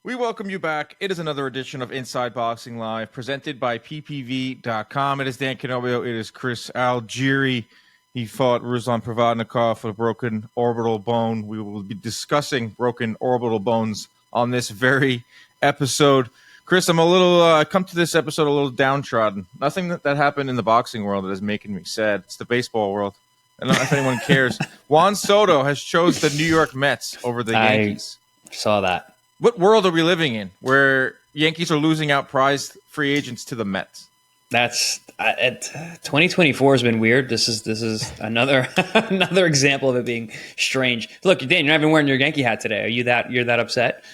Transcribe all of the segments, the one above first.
We welcome you back. It is another edition of Inside Boxing Live, presented by PPV.com. It is Dan Canobio. It is Chris Algieri. He fought Ruslan Provodnikov with a broken orbital bone. We will be discussing broken orbital bones on this very episode. Chris, I'm I come to this episode a little downtrodden. Nothing that happened in the boxing world that is making me sad. It's the baseball world. I don't know if anyone cares. Juan Soto has chose the New York Mets over the Yankees. I saw that. What world are we living in where Yankees are losing out prized free agents to the Mets? That's 2024 has been weird. This is another another example of it being strange. Look, Dan, you're not even wearing your Yankee hat today. You're that upset?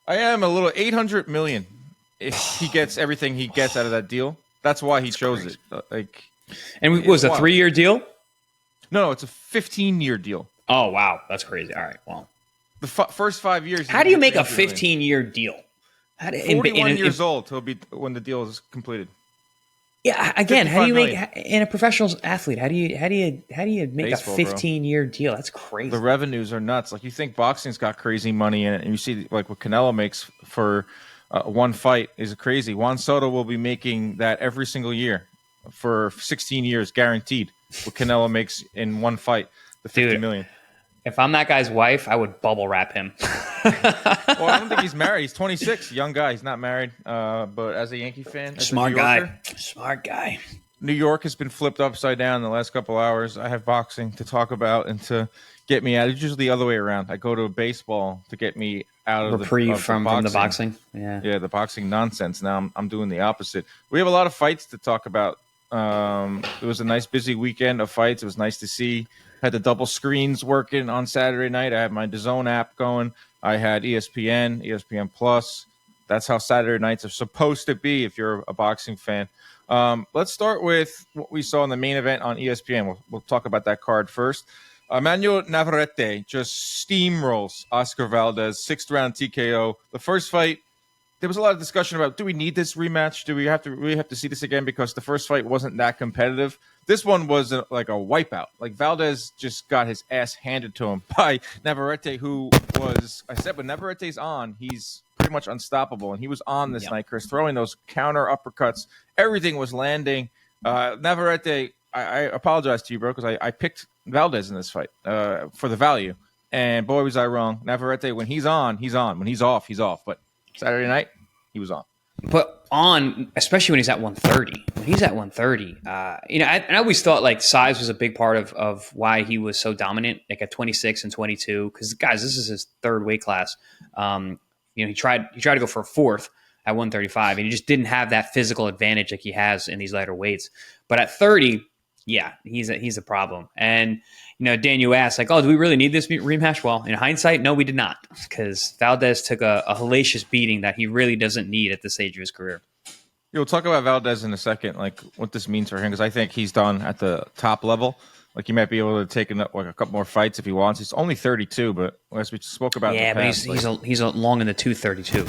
I am a little. $800 million. If he gets everything he gets out of that deal, that's why he chose it. And it was a 3-year deal? No, it's a 15-year deal. Oh wow, that's crazy. All right, well. The first 5 years. How do you make a 15-year deal? 41 years old he'll be when the deal is completed. Yeah, again, how do you make in a professional athlete? How do you make baseball, a 15-year deal? That's crazy. The revenues are nuts. Like you think boxing's got crazy money in it, and you see like what Canelo makes for one fight is crazy. Juan Soto will be making that every single year for 16 years, guaranteed. What Canelo makes in one fight, the $50 million. If I'm that guy's wife, I would bubble wrap him. Well, I don't think he's married. He's 26, young guy. He's not married. But as a Yankee fan, smart guy. New York has been flipped upside down in the last couple hours. I have boxing to talk about and to get me out. It's usually the other way around. I go to baseball to get me out of reprieve from the boxing. Yeah, the boxing nonsense. Now I'm doing the opposite. We have a lot of fights to talk about. It was a nice busy weekend of fights. It was nice to see. Had the double screens working on Saturday night. I had my DAZN app going. I had ESPN Plus. That's how Saturday nights are supposed to be if you're a boxing fan. Let's start with what we saw in the main event on ESPN. We'll talk about that card first. Emanuel Navarette just steamrolls Oscar Valdez, 6th round TKO. The first fight, there was a lot of discussion about, do we need this rematch? Do we really have to see this again? Because the first fight wasn't that competitive. This one was like a wipeout. Like Valdez just got his ass handed to him by Navarette, who was, I said, when Navarette's on, he's pretty much unstoppable. And he was on this night, Chris, throwing those counter uppercuts. Everything was landing. Navarette, I apologize to you, bro, because I picked Valdez in this fight for the value. And boy, was I wrong. Navarette, when he's on, he's on. When he's off, he's off. But Saturday night, he was on. But on, especially when he's at 130. When he's at 130, I always thought like size was a big part of why he was so dominant, like at 26 and 22. Because guys, this is his third weight class. He tried to go for a fourth at 135, and he just didn't have that physical advantage like he has in these lighter weights. But at 30, yeah, he's a problem. And Dan, you asked, like, oh, do we really need this rematch? Well, in hindsight, no, we did not, because Valdez took a hellacious beating that he really doesn't need at this stage of his career. We'll talk about Valdez in a second, like what this means for him, because I think he's done at the top level. Like he might be able to take a couple more fights if he wants. He's only 32, but as we spoke about, in the past, but he's long in the 232.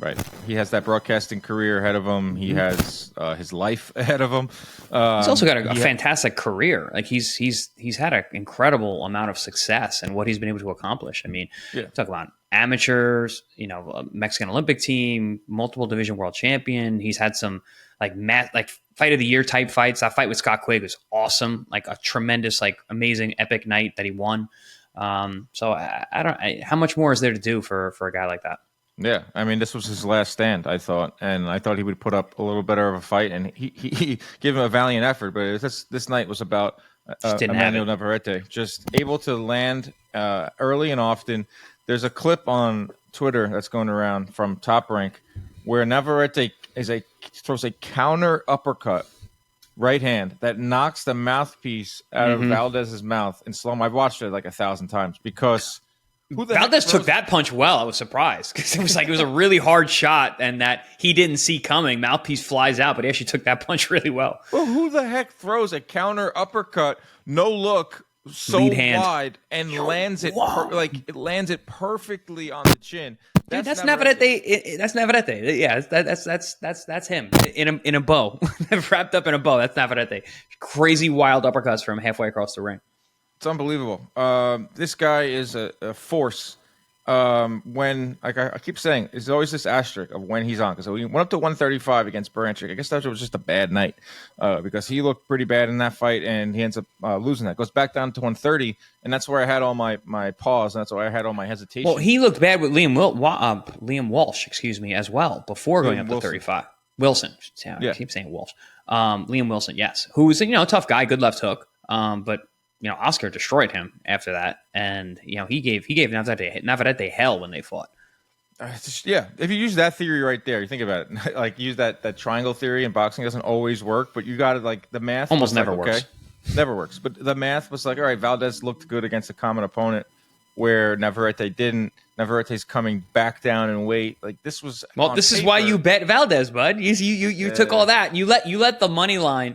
Right. He has that broadcasting career ahead of him. He has his life ahead of him. He's also got a fantastic career. Like he's had an incredible amount of success in what he's been able to accomplish. I mean, talk about amateurs, Mexican Olympic team, multiple division world champion. He's had some like fight of the year type fights. That fight with Scott Quigg was awesome. Like a tremendous, like amazing epic night that he won. So how much more is there to do for a guy like that? Yeah, I mean, this was his last stand, I thought, and I thought he would put up a little better of a fight, and he gave him a valiant effort. But this night was about Emanuel Navarette, just able to land early and often. There's a clip on Twitter that's going around from Top Rank where Navarette throws a counter uppercut right hand that knocks the mouthpiece out of Valdez's mouth in slow-mo. I've watched it like 1,000 times because Valdez took that punch well. I was surprised because it was a really hard shot and that he didn't see coming. Mouthpiece flies out, but he actually took that punch really well. Well, who the heck throws a counter uppercut, no look, so wide and lands it it lands it perfectly on the chin? That's Navarette. That's Navarette. Yeah, that's him in a bow, wrapped up in a bow. That's Navarette. Crazy wild uppercuts from halfway across the ring. It's unbelievable. This guy is a force when like I keep saying, there's always this asterisk of when he's on because he went up to 135 against Baranchik. I guess that was just a bad night because he looked pretty bad in that fight and he ends up losing that. Goes back down to 130, and that's where I had all my pause. And that's where I had all my hesitation. Well, he looked bad with Liam Walsh, as well before going up to 35. Wilson, I keep saying Walsh. Liam Wilson, yes, who's a tough guy, good left hook, but. Oscar destroyed him after that, and he gave Navarette hell when they fought. If you use that theory right there, you think about it. Like use that triangle theory in boxing doesn't always work, but you got it. Like the math almost never works. Never works. But the math was like, all right, Valdez looked good against a common opponent, where Navarette didn't. Navarette's coming back down in weight. Like this was. Well, this is why you bet Valdez, bud. You took all that. You let the money line.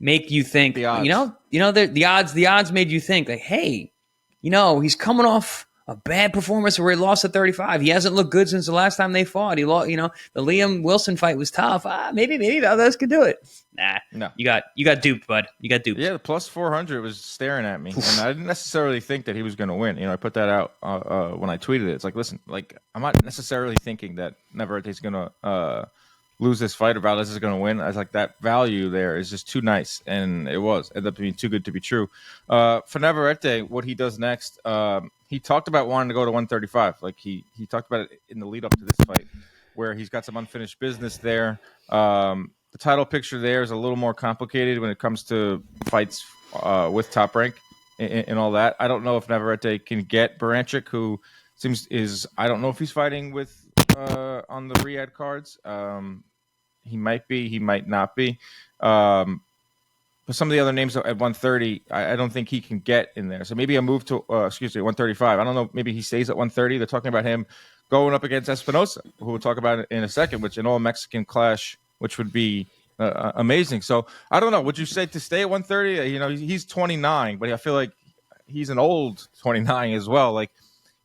Make you think, the odds made you think like, hey, he's coming off a bad performance where he lost at 35. He hasn't looked good since the last time they fought. He lost, the Liam Wilson fight was tough. Maybe Valdez could do it. Nah, no, you got duped, bud. You got duped. Yeah, the plus 400 was staring at me, and I didn't necessarily think that he was going to win. I put that out when I tweeted it. It's like, listen, like I'm not necessarily thinking that Navarette's going to lose this fight or Valdez is going to win. I was like, that value there is just too nice, and it ended up being too good to be true. For Navarette, what he does next, he talked about wanting to go to 135. Like he talked about it in the lead up to this fight, where he's got some unfinished business there. The title picture there is a little more complicated when it comes to fights with Top Rank and all that. I don't know if Navarette can get Baranchik, who I don't know if he's fighting with on the Riyadh cards. He might be, he might not be. But some of the other names at 130, I don't think he can get in there. So maybe a move to 135. I don't know. Maybe he stays at 130. They're talking about him going up against Espinoza, who we'll talk about in a second, which an all-Mexican clash, which would be amazing. So I don't know. Would you say to stay at 130? He's 29, but I feel like he's an old 29 as well. Like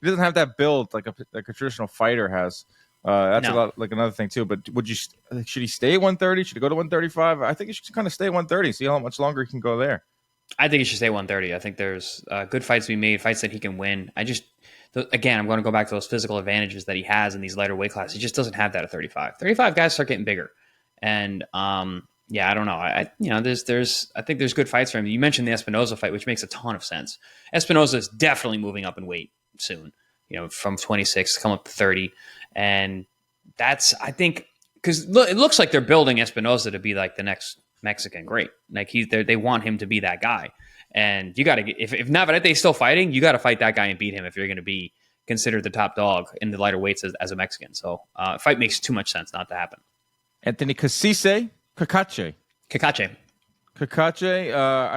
he doesn't have that build like a traditional fighter has. That's a lot like another thing too. But should he stay at 130? Should he go to 135? I think he should kind of stay at 130. See how much longer he can go there. I think he should stay at 130. I think there's good fights to be made, fights that he can win. I'm going to go back to those physical advantages that he has in these lighter weight classes. He just doesn't have that at 35. 35 guys start getting bigger, and I don't know. I think there's good fights for him. You mentioned the Espinoza fight, which makes a ton of sense. Espinoza is definitely moving up in weight soon. From 26 to come up to 30. And that's, I think, because it looks like they're building Espinoza to be like the next Mexican great. Like they want him to be that guy. And you got to, if Navarette is still fighting, you got to fight that guy and beat him if you're going to be considered the top dog in the lighter weights as a Mexican. So fight makes too much sense not to happen. Anthony Cacace. I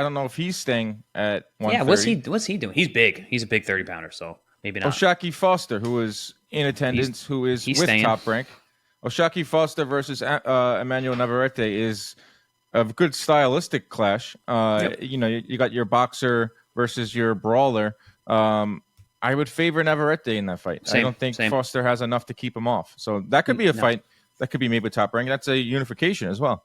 don't know if he's staying at 130. Yeah, what's he doing? He's big. He's a big 30 pounder. So maybe not. Oshaki Foster, who is in attendance, who is with staying. Top Rank. Oshaki Foster versus Emanuel Navarette is a good stylistic clash. Yep. You got your boxer versus your brawler. I would favor Navarette in that fight. I don't think Foster has enough to keep him off. So that could be a fight that could be made with Top Rank. That's a unification as well.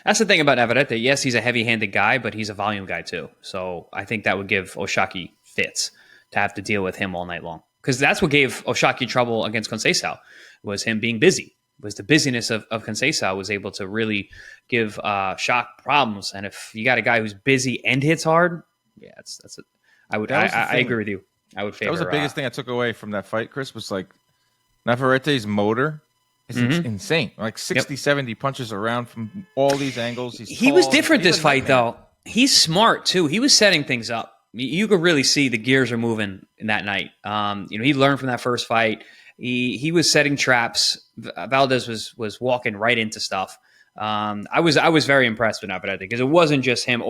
That's the thing about Navarette. Yes, he's a heavy-handed guy, but he's a volume guy too. So I think that would give Oshaki fits to have to deal with him all night long. Because that's what gave Oshaki trouble against Conceição, was him being busy. Was the busyness of Conceição was able to really give Shock problems. And if you got a guy who's busy and hits hard, I agree with you. I would favor. That was the biggest thing I took away from that fight, Chris, was like Navarette's motor is insane. Like 60, 70 punches around from all these angles. He was different this fight, though. He's smart, too. He was setting things up. You could really see the gears are moving in that night. He learned from that first fight. He was setting traps. Valdez was walking right into stuff. I was very impressed with Navarette because it wasn't just him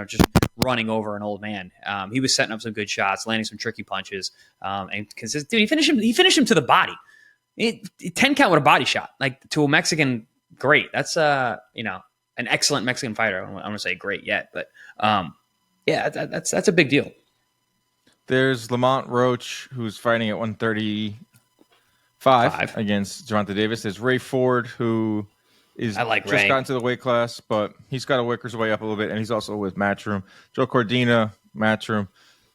just running over an old man. He was setting up some good shots, landing some tricky punches, and dude, he finished him to the body. 10 count with a body shot, like to a Mexican great. That's an excellent Mexican fighter. I don't want to say great yet, but that's a big deal. There's Lamont Roach, who's fighting at 135 against Gervonta Davis. There's Ray Ford, who is gotten to the weight class, but he's got to work his way up a little bit, and he's also with Matchroom. Joe Cordina, Matchroom.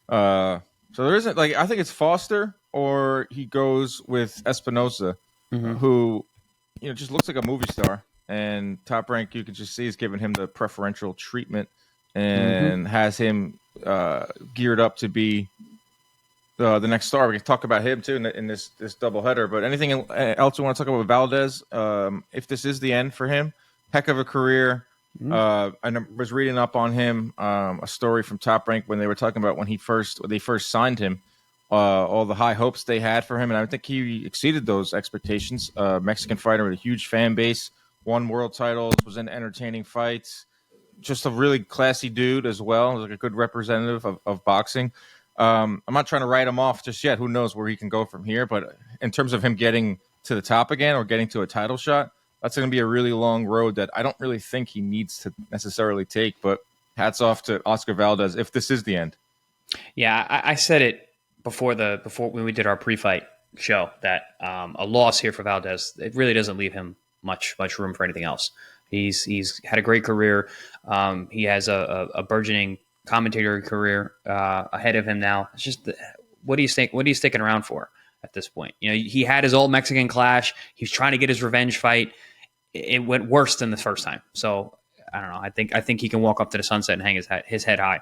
So there isn't, I think it's Foster or he goes with Espinoza, who just looks like a movie star. And Top Rank, you can just see, is giving him the preferential treatment and has him geared up to be the next star. We can talk about him too in this doubleheader. But anything else we want to talk about Valdez? If this is the end for him, heck of a career. I was reading up on him, a story from Top Rank when they were talking about when they first signed him, all the high hopes they had for him, and I think he exceeded those expectations. Mexican fighter with a huge fan base, won world titles, was in entertaining fights, just a really classy dude as well, like a good representative of boxing. I'm not trying to write him off just yet. Who knows where he can go from here? But in terms of him getting to the top again or getting to a title shot, that's going to be a really long road that I don't really think he needs to necessarily take. But hats off to Oscar Valdez if this is the end. Yeah, I said it before when we did our pre-fight show that a loss here for Valdez, it really doesn't leave him much room for anything else. He's had a great career. He has a burgeoning commentator career ahead of him now. It's just what are you sticking around for at this point? He had his old Mexican clash. He's trying to get his revenge fight. It went worse than the first time. So I don't know. I think he can walk up to the sunset and hang his head high.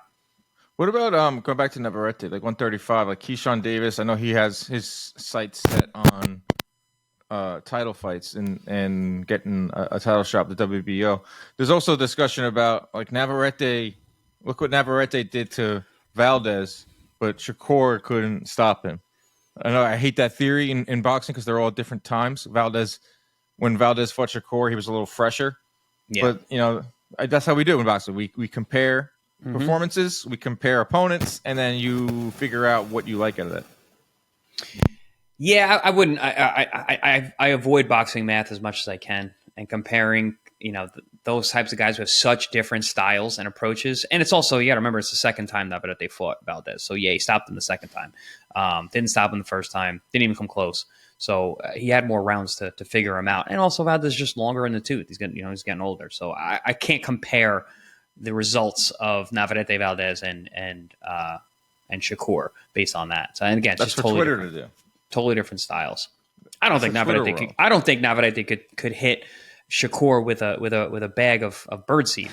What about going back to Navarette, like 135, like Keyshawn Davis? I know he has his sights set on title fights and getting a title shot at the WBO. There's also discussion about like Navarette. Look what Navarette did to Valdez, but Shakur couldn't stop him. I know I hate that theory in boxing because they're all different times. When Valdez fought Shakur, he was a little fresher. Yeah. But that's how we do in boxing. We compare performances, we compare opponents, and then you figure out what you like out of that. Yeah, I wouldn't. I avoid boxing math as much as I can and comparing. Those types of guys with such different styles and approaches, and it's also you got to remember it's the second time that they fought Valdez. So yeah, he stopped him the second time. Didn't stop him the first time. Didn't even come close. So he had more rounds to figure him out, and also Valdez is just longer in the tooth. He's getting older. So I can't compare the results of Navarette Valdez and Shakur based on that. So and again, that's just for totally Twitter different, to do. Totally different styles. I don't think Navarette could hit Shakur with a bag of birdseed.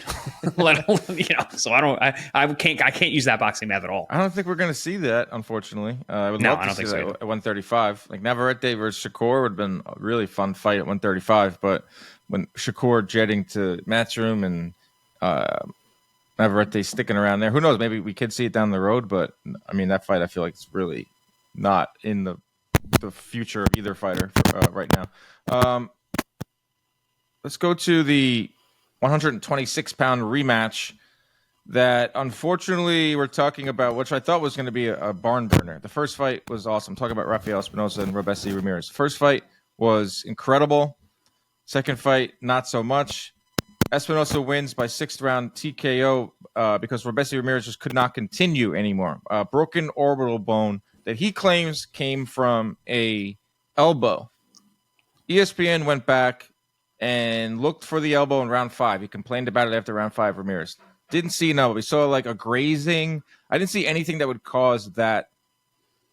So I can't use that boxing math at all. I don't think we're going to see that, unfortunately. I would love to see that at 135. Like Navarette versus Shakur would have been a really fun fight at 135, but when Shakur jetting to Matchroom and Navarette sticking around there, who knows? Maybe we could see it down the road, but I mean that fight I feel like it's really not in the future of either fighter right now. Let's go to the 126-pound rematch that, unfortunately, we're talking about, which I thought was going to be a barn burner. The first fight was awesome. Talking about Rafael Espinoza and Robeisy Ramirez. First fight was incredible. Second fight, not so much. Espinoza wins by sixth-round TKO because Robeisy Ramirez just could not continue anymore. Broken orbital bone that he claims came from a elbow. ESPN went back and looked for the elbow in round 5. He complained about it after round 5, Ramirez. Didn't see an elbow. We saw like a grazing. I didn't see anything that would cause that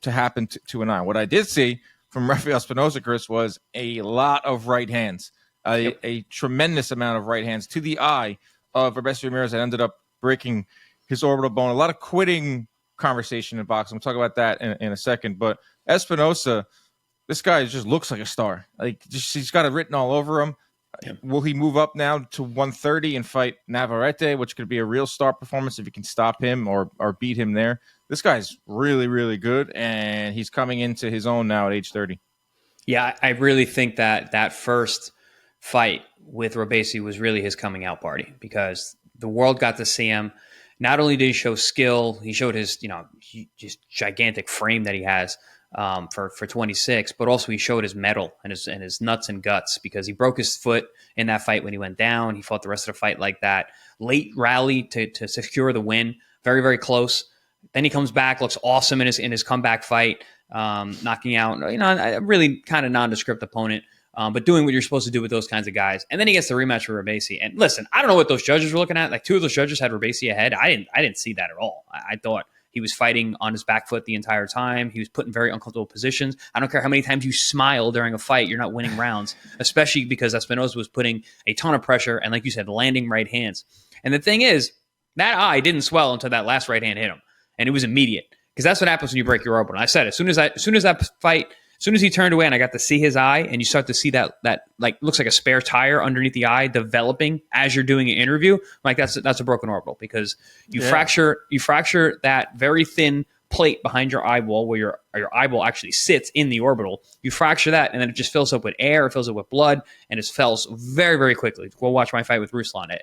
to happen to an eye. What I did see from Rafael Espinoza, Chris, was a lot of right hands, a tremendous amount of right hands to the eye of Robeisy Ramirez that ended up breaking his orbital bone. A lot of quitting conversation in boxing. We'll talk about that in a second. But Espinoza, this guy just looks like a star. He's got it written all over him. Yeah. Will he move up now to 130 and fight Navarette, which could be a real star performance if he can stop him or beat him there? This guy's really, really good, and he's coming into his own now at age 30. Yeah, I really think that first fight with Robeisy was really his coming out party because the world got to see him. Not only did he show skill, he showed his just gigantic frame that he has for 26, but also he showed his mettle and his nuts and guts because he broke his foot in that fight when he went down. He fought the rest of the fight like that. Late rally to secure the win, very, very close. Then he comes back, looks awesome in his comeback fight, knocking out a really kind of nondescript opponent. But doing what you're supposed to do with those kinds of guys. And then he gets the rematch for Robeisy. And listen, I don't know what those judges were looking at. Like 2 of those judges had Robeisy ahead. I didn't see that at all. I thought He was fighting on his back foot the entire time. He was put in very uncomfortable positions. I don't care how many times you smile during a fight, you're not winning rounds, especially because Espinoza was putting a ton of pressure and, like you said, landing right hands. And the thing is, that eye didn't swell until that last right hand hit him, and it was immediate, because that's what happens when you break your orbital. And I said, as soon as he turned away and I got to see his eye, and you start to see that like looks like a spare tire underneath the eye developing as you're doing an interview, like that's a broken orbital, because you fracture that very thin plate behind your eyeball where your eyeball actually sits in the orbital. You fracture that, and then it just fills up with air, it fills up with blood, and it swells very, very quickly. Go watch my fight with Ruslan.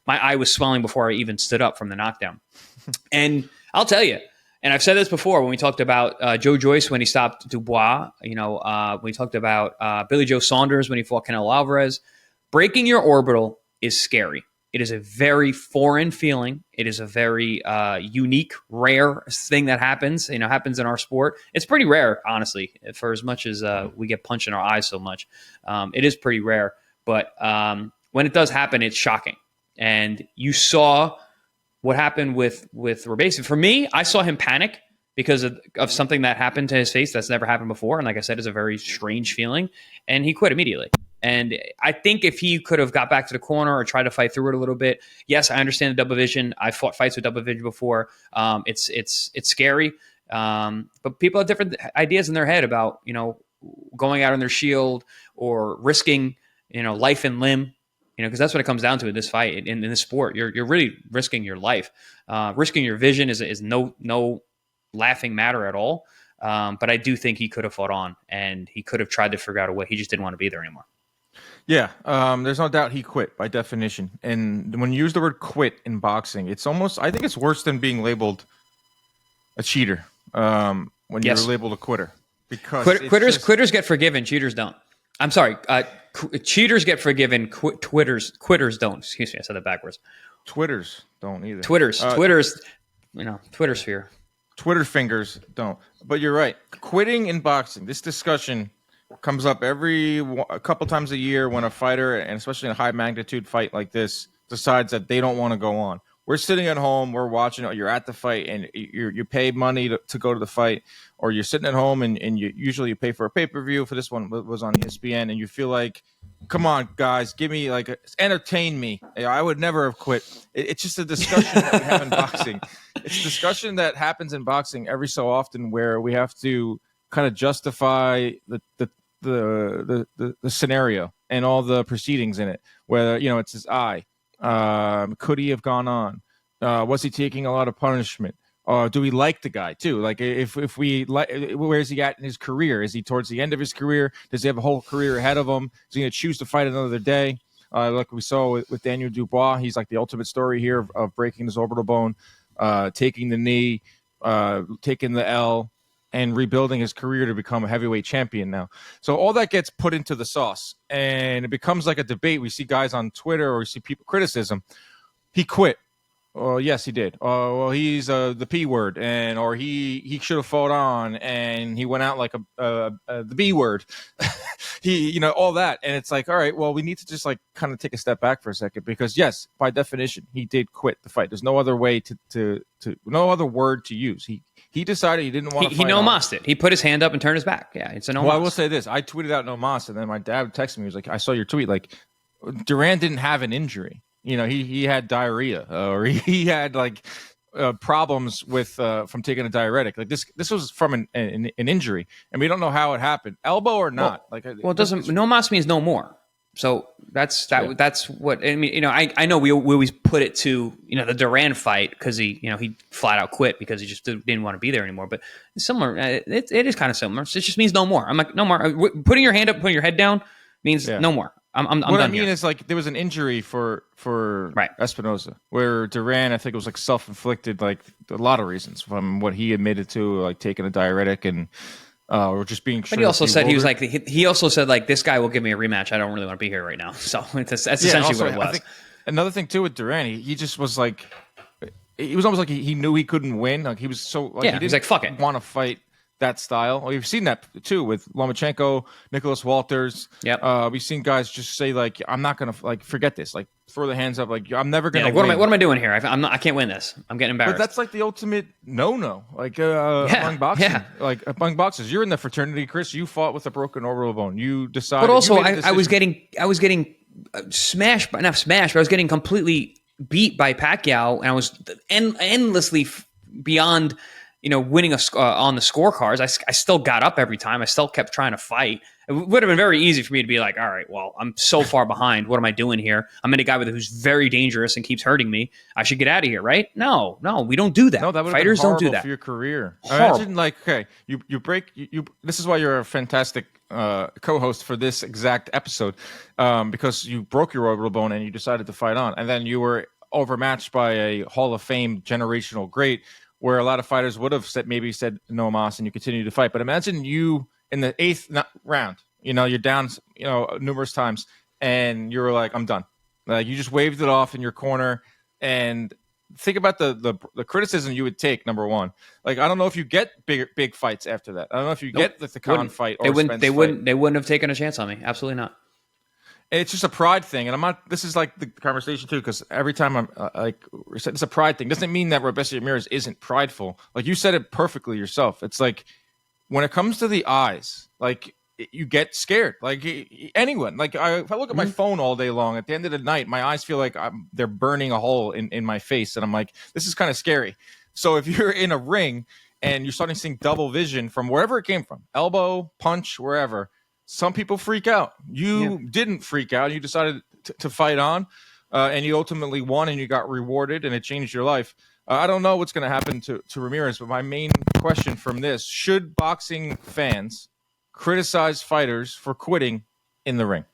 My eye was swelling before I even stood up from the knockdown. And I'll tell you, and I've said this before when we talked about Joe Joyce when he stopped Dubois, when we talked about Billy Joe Saunders when he fought Canelo Alvarez, breaking your orbital is scary. It is a very foreign feeling. It is a very unique, rare thing that happens in our sport. It's pretty rare, honestly, for as much as we get punched in our eyes so much. It is pretty rare. But when it does happen, it's shocking. And you saw what happened with Robeisy. For me, I saw him panic because of something that happened to his face that's never happened before. And like I said, it's a very strange feeling. And he quit immediately. And I think if he could have got back to the corner or tried to fight through it a little bit, yes, I understand the double vision. I fought fights with double vision before. It's scary. But people have different ideas in their head about, going out on their shield or risking, life and limb, because that's what it comes down to in this fight, in this sport. You're really risking your life. Risking your vision is no laughing matter at all. But I do think he could have fought on, and he could have tried to figure out a way. He just didn't want to be there anymore. Yeah, there's no doubt he quit by definition. And when you use the word quit in boxing, it's almost, I think it's worse than being labeled a cheater when you're labeled a quitter. Because quitters get forgiven, cheaters don't. I'm sorry, cheaters get forgiven, quitters don't. Excuse me, I said that backwards. Twitters don't either. Twitter sphere. Twitter fingers don't. But you're right. Quitting in boxing, this discussion comes up a couple times a year when a fighter, and especially in a high magnitude fight like this, decides that they don't want to go on. We're sitting at home, we're watching, you're at the fight, and you pay money to go to the fight, or you're sitting at home and you pay for a pay-per-view. For this one was on ESPN, and you feel like, come on, guys, give me entertain me. I would never have quit. It's just a discussion that we have in boxing. It's a discussion that happens in boxing every so often where we have to kind of justify the scenario and all the proceedings in it. Whether it's his eye. Could he have gone on? Was he taking a lot of punishment? Do we like the guy too? Like, if we like, where is he at in his career? Is he towards the end of his career? Does he have a whole career ahead of him? Is he going to choose to fight another day? Like we saw with Daniel Dubois, he's like the ultimate story here of breaking his orbital bone, taking the knee, taking the L, and rebuilding his career to become a heavyweight champion now. So all that gets put into the sauce, and it becomes like a debate. We see guys on Twitter, or we see people criticism. He quit. Oh, yes, he did. Oh, well, he's the P word, or he should have fought on, and he went out like the B word. All that, and it's like, all right, well, we need to just kind of take a step back for a second, because yes, by definition, he did quit the fight. There's no other way to no other word to use. He decided he didn't want to fight. He no-mossed it. He put his hand up and turned his back. Yeah, it's a no-moss. Well, I will say this. I tweeted out no-moss, and then my dad texted me. He was like, I saw your tweet. Like, Duran didn't have an injury. He had diarrhea, or he had problems with from taking a diuretic. Like this was from an injury, and we don't know how it happened, elbow or not. It doesn't. No-moss means no more. So that's what I mean. I know we always put it to the Duran fight because he flat out quit because he just didn't want to be there anymore. But it's similar. It is kind of similar. So it just means no more. I'm like, no more. Putting your hand up, putting your head down means no more. I'm what done I mean here. Is there was an injury for right. Espinoza, where Duran, I think it was self-inflicted, a lot of reasons, from what he admitted to, taking a diuretic and or just being. But he also said he was he also said this guy will give me a rematch. I don't really want to be here right now. So that's essentially also, what it was. I think another thing too with Duran, he just was he was almost like he knew he couldn't win. He was so he didn't fuck it. want to fight that style. We've seen that too with Lomachenko, Nicholas Walters. Yep. We've seen guys just say like, I'm not gonna like forget this, like throw the hands up, like I'm never gonna. Like, win. what am I doing here? I can't win this. I'm getting embarrassed. But that's like the ultimate no, like among boxing, like among boxers. You're in the fraternity, Chris. You fought with a broken orbital bone. You decided. But also, I was getting smashed, not smashed, but I was getting completely beat by Pacquiao, and I was endlessly beyond, winning on the scorecards. I still got up every time. I still kept trying to fight. It would have been very easy for me to be like, all right, well, I'm so far behind. What am I doing here? I'm in a guy who's very dangerous and keeps hurting me. I should get out of here, right? No, we don't do that. No, that would Fighters have been don't do horrible that for your career. Horrible. Imagine like, okay, you break you. This is why you're a fantastic co-host for this exact episode, because you broke your orbital bone and you decided to fight on, and then you were overmatched by a Hall of Fame generational great, where a lot of fighters would have said no mas and you continue to fight. But imagine you in the 8th round, you're down, numerous times, and you were like, I'm done. Like you just waved it off in your corner, and think about the criticism you would take. Number one, like I don't know if you get big fights after that. I don't know if you get the Khan fight or they wouldn't have taken a chance on me. Absolutely not. It's just a pride thing, and I'm not. This is like the conversation too, because every time I'm it's a pride thing. Doesn't mean that Robeisy Ramirez isn't prideful. Like you said it perfectly yourself. It's like when it comes to the eyes, like you get scared. Like anyone, like if I look at my phone all day long, at the end of the night, my eyes feel like they're burning a hole in my face, and I'm like, this is kind of scary. So if you're in a ring and you're starting to see double vision from wherever it came from, elbow, punch, wherever. Some people freak out. You didn't freak out. You decided to fight on, and you ultimately won, and you got rewarded, and it changed your life. I don't know what's going to happen to Ramirez, but my main question from this, should boxing fans criticize fighters for quitting in the ring?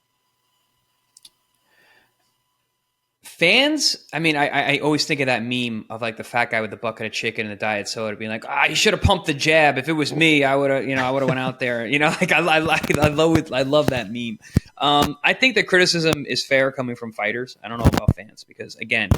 Fans, I mean, I always think of that meme of like the fat guy with the bucket of chicken and the diet soda being like, you should have pumped the jab. If it was me, I would have went out there. Like I love that meme. I think that criticism is fair coming from fighters. I don't know about fans because again,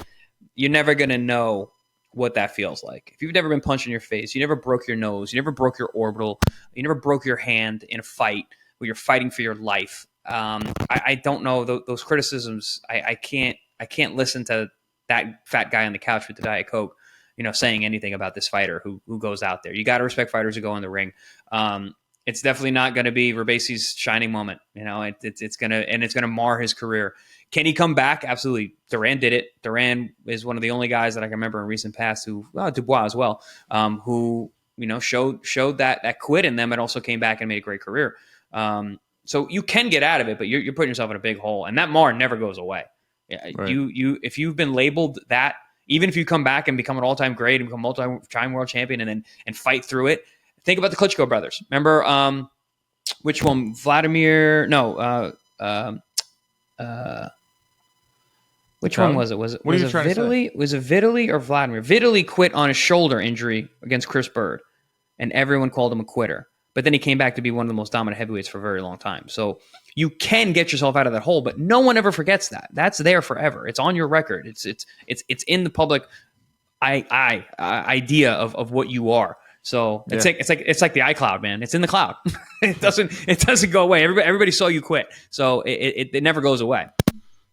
you're never going to know what that feels like. If you've never been punched in your face, you never broke your nose, you never broke your orbital, you never broke your hand in a fight where you're fighting for your life. I don't know those criticisms. I can't listen to that fat guy on the couch with the Diet Coke, saying anything about this fighter who goes out there. You got to respect fighters who go in the ring. It's definitely not going to be Robeisy's shining moment. It's gonna mar his career. Can he come back? Absolutely. Duran did it. Duran is one of the only guys that I can remember in recent past Dubois as well, who showed that quit in them and also came back and made a great career. So you can get out of it, but you're putting yourself in a big hole, and that mar never goes away. Right. If you've been labeled that, even if you come back and become an all-time great and become multi-time world champion and fight through it, think about the Klitschko brothers. Remember which one? Vladimir? No. Which one was it? Was it Vitaly? Was it Vitaly or Vladimir? Vitaly quit on a shoulder injury against Chris Bird, and everyone called him a quitter. But then he came back to be one of the most dominant heavyweights for a very long time. So you can get yourself out of that hole, but no one ever forgets that. That's there forever. It's on your record. It's in the public idea of what you are. So it's like the iCloud, man. It's in the cloud. It doesn't go away. Everybody saw you quit, so it never goes away.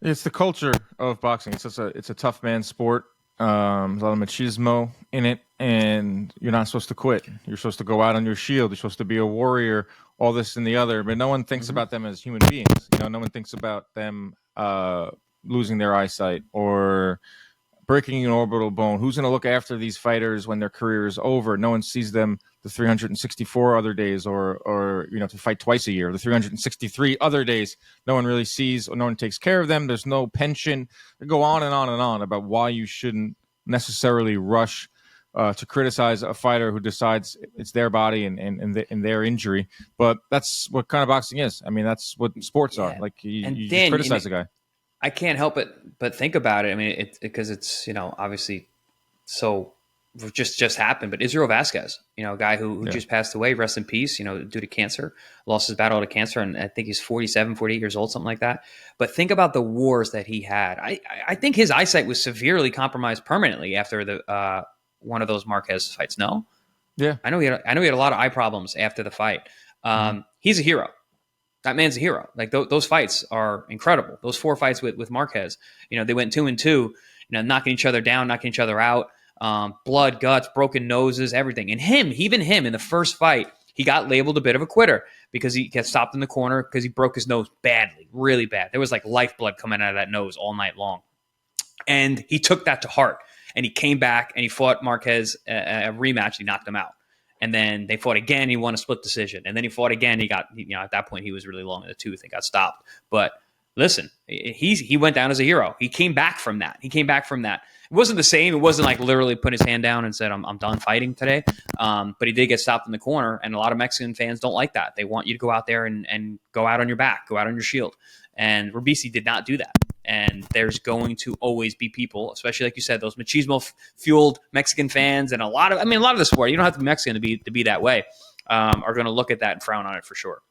It's the culture of boxing. It's a tough man sport. There's a lot of machismo in it, and you're not supposed to quit. You're supposed to go out on your shield. You're supposed to be a warrior, all this and the other. But no one thinks about them as human beings. No one thinks about them losing their eyesight or breaking an orbital bone. Who's going to look after these fighters when their career is over? No one sees them the 364 other days or to fight twice a year, the 363 other days. No one really sees or no one takes care of them. There's no pension. They go on and on and on about why you shouldn't necessarily rush to criticize a fighter who decides it's their body and their injury. But that's what kind of boxing is. I mean, that's what sports are. Like you just criticize a guy. I can't help but think about it. I mean, because it's obviously so just happened. But Israel Vasquez, a guy who just passed away, rest in peace. Due to cancer, lost his battle to cancer, and I think he's 47, 48 years old, something like that. But think about the wars that he had. I think his eyesight was severely compromised permanently after the one of those Marquez fights. No. Yeah. I know he had a lot of eye problems after the fight. He's a hero. That man's a hero. Like those fights are incredible. Those 4 fights with Marquez, they went 2-2, knocking each other down, knocking each other out, blood, guts, broken noses, everything. And even him in the first fight, he got labeled a bit of a quitter because he got stopped in the corner because he broke his nose badly, really bad. There was like lifeblood coming out of that nose all night long. And he took that to heart. And he came back and he fought Marquez a rematch. He knocked him out. And then they fought again. He won a split decision. And then he fought again. He got, at that point, he was really long in the tooth and got stopped. But listen, he went down as a hero. He came back from that. It wasn't the same. It wasn't like literally put his hand down and said, I'm done fighting today. But he did get stopped in the corner. And a lot of Mexican fans don't like that. They want you to go out there and go out on your back, go out on your shield. And Robeisy did not do that. And there's going to always be people, especially like you said, those machismo-fueled Mexican fans, and a lot of the sport. You don't have to be Mexican to be that way. Are going to look at that and frown on it for sure.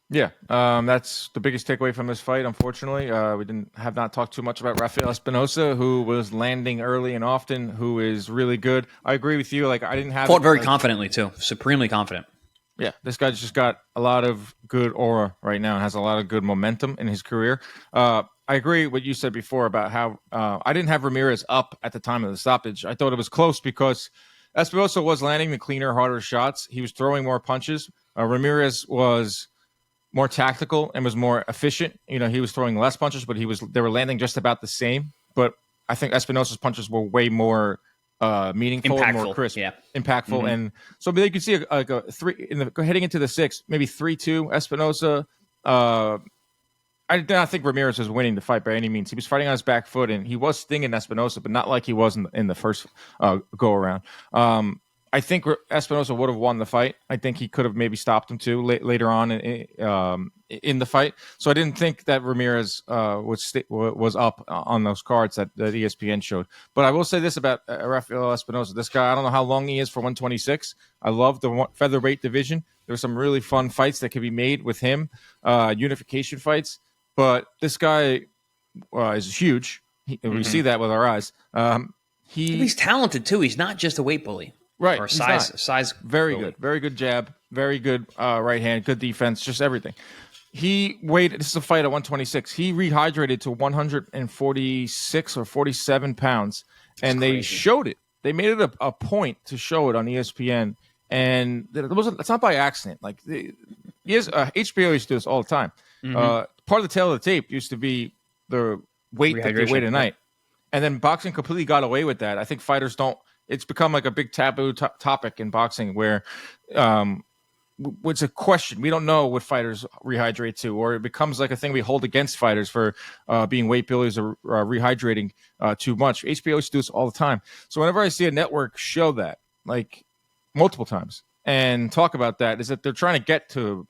Yeah, that's the biggest takeaway from this fight. Unfortunately, we have not talked too much about Rafael Espinoza, who was landing early and often, who is really good. I agree with you. Like I didn't have fought very confidently too, supremely confident. Yeah, this guy's just got a lot of good aura right now and has a lot of good momentum in his career. I agree with what you said before about how I didn't have Ramirez up at the time of the stoppage. I thought it was close because Espinoza was landing the cleaner, harder shots. He was throwing more punches. Ramirez was more tactical and was more efficient. He was throwing less punches, but they were landing just about the same. But I think Espinoza's punches were way more meaningful, impactful, and more crisp, impactful. Mm-hmm. And so you can see a 3 heading into the 6th, maybe 3-2 Espinoza. I did not think Ramirez was winning the fight by any means. He was fighting on his back foot, and he was stinging Espinoza, but not like he was in the first go-around. I think Espinoza would have won the fight. I think he could have maybe stopped him, too, later on in the fight. So I didn't think that Ramirez was up on those cards that ESPN showed. But I will say this about Rafael Espinoza. This guy, I don't know how long he is for 126. I love the featherweight division. There's some really fun fights that could be made with him, unification fights. But this guy is huge. We see that with our eyes. He's talented too. He's not just a weight bully, right? Or size. Very good, very good jab, very good right hand, good defense, just everything. He weighed. This is a fight at 126. He rehydrated to 146 or 47 pounds, and they showed it. They made it a point to show it on ESPN, and it's not by accident. Like HBO used to do this all the time. Part of the tail of the tape used to be the weight that they weighed a night. And then boxing completely got away with that. I think fighters don't – it's become like a big taboo topic in boxing where it's a question. We don't know what fighters rehydrate to, or it becomes like a thing we hold against fighters for being weight bullies or rehydrating too much. HBO used to do this all the time. So whenever I see a network show that, like multiple times, and talk about that, is that they're trying to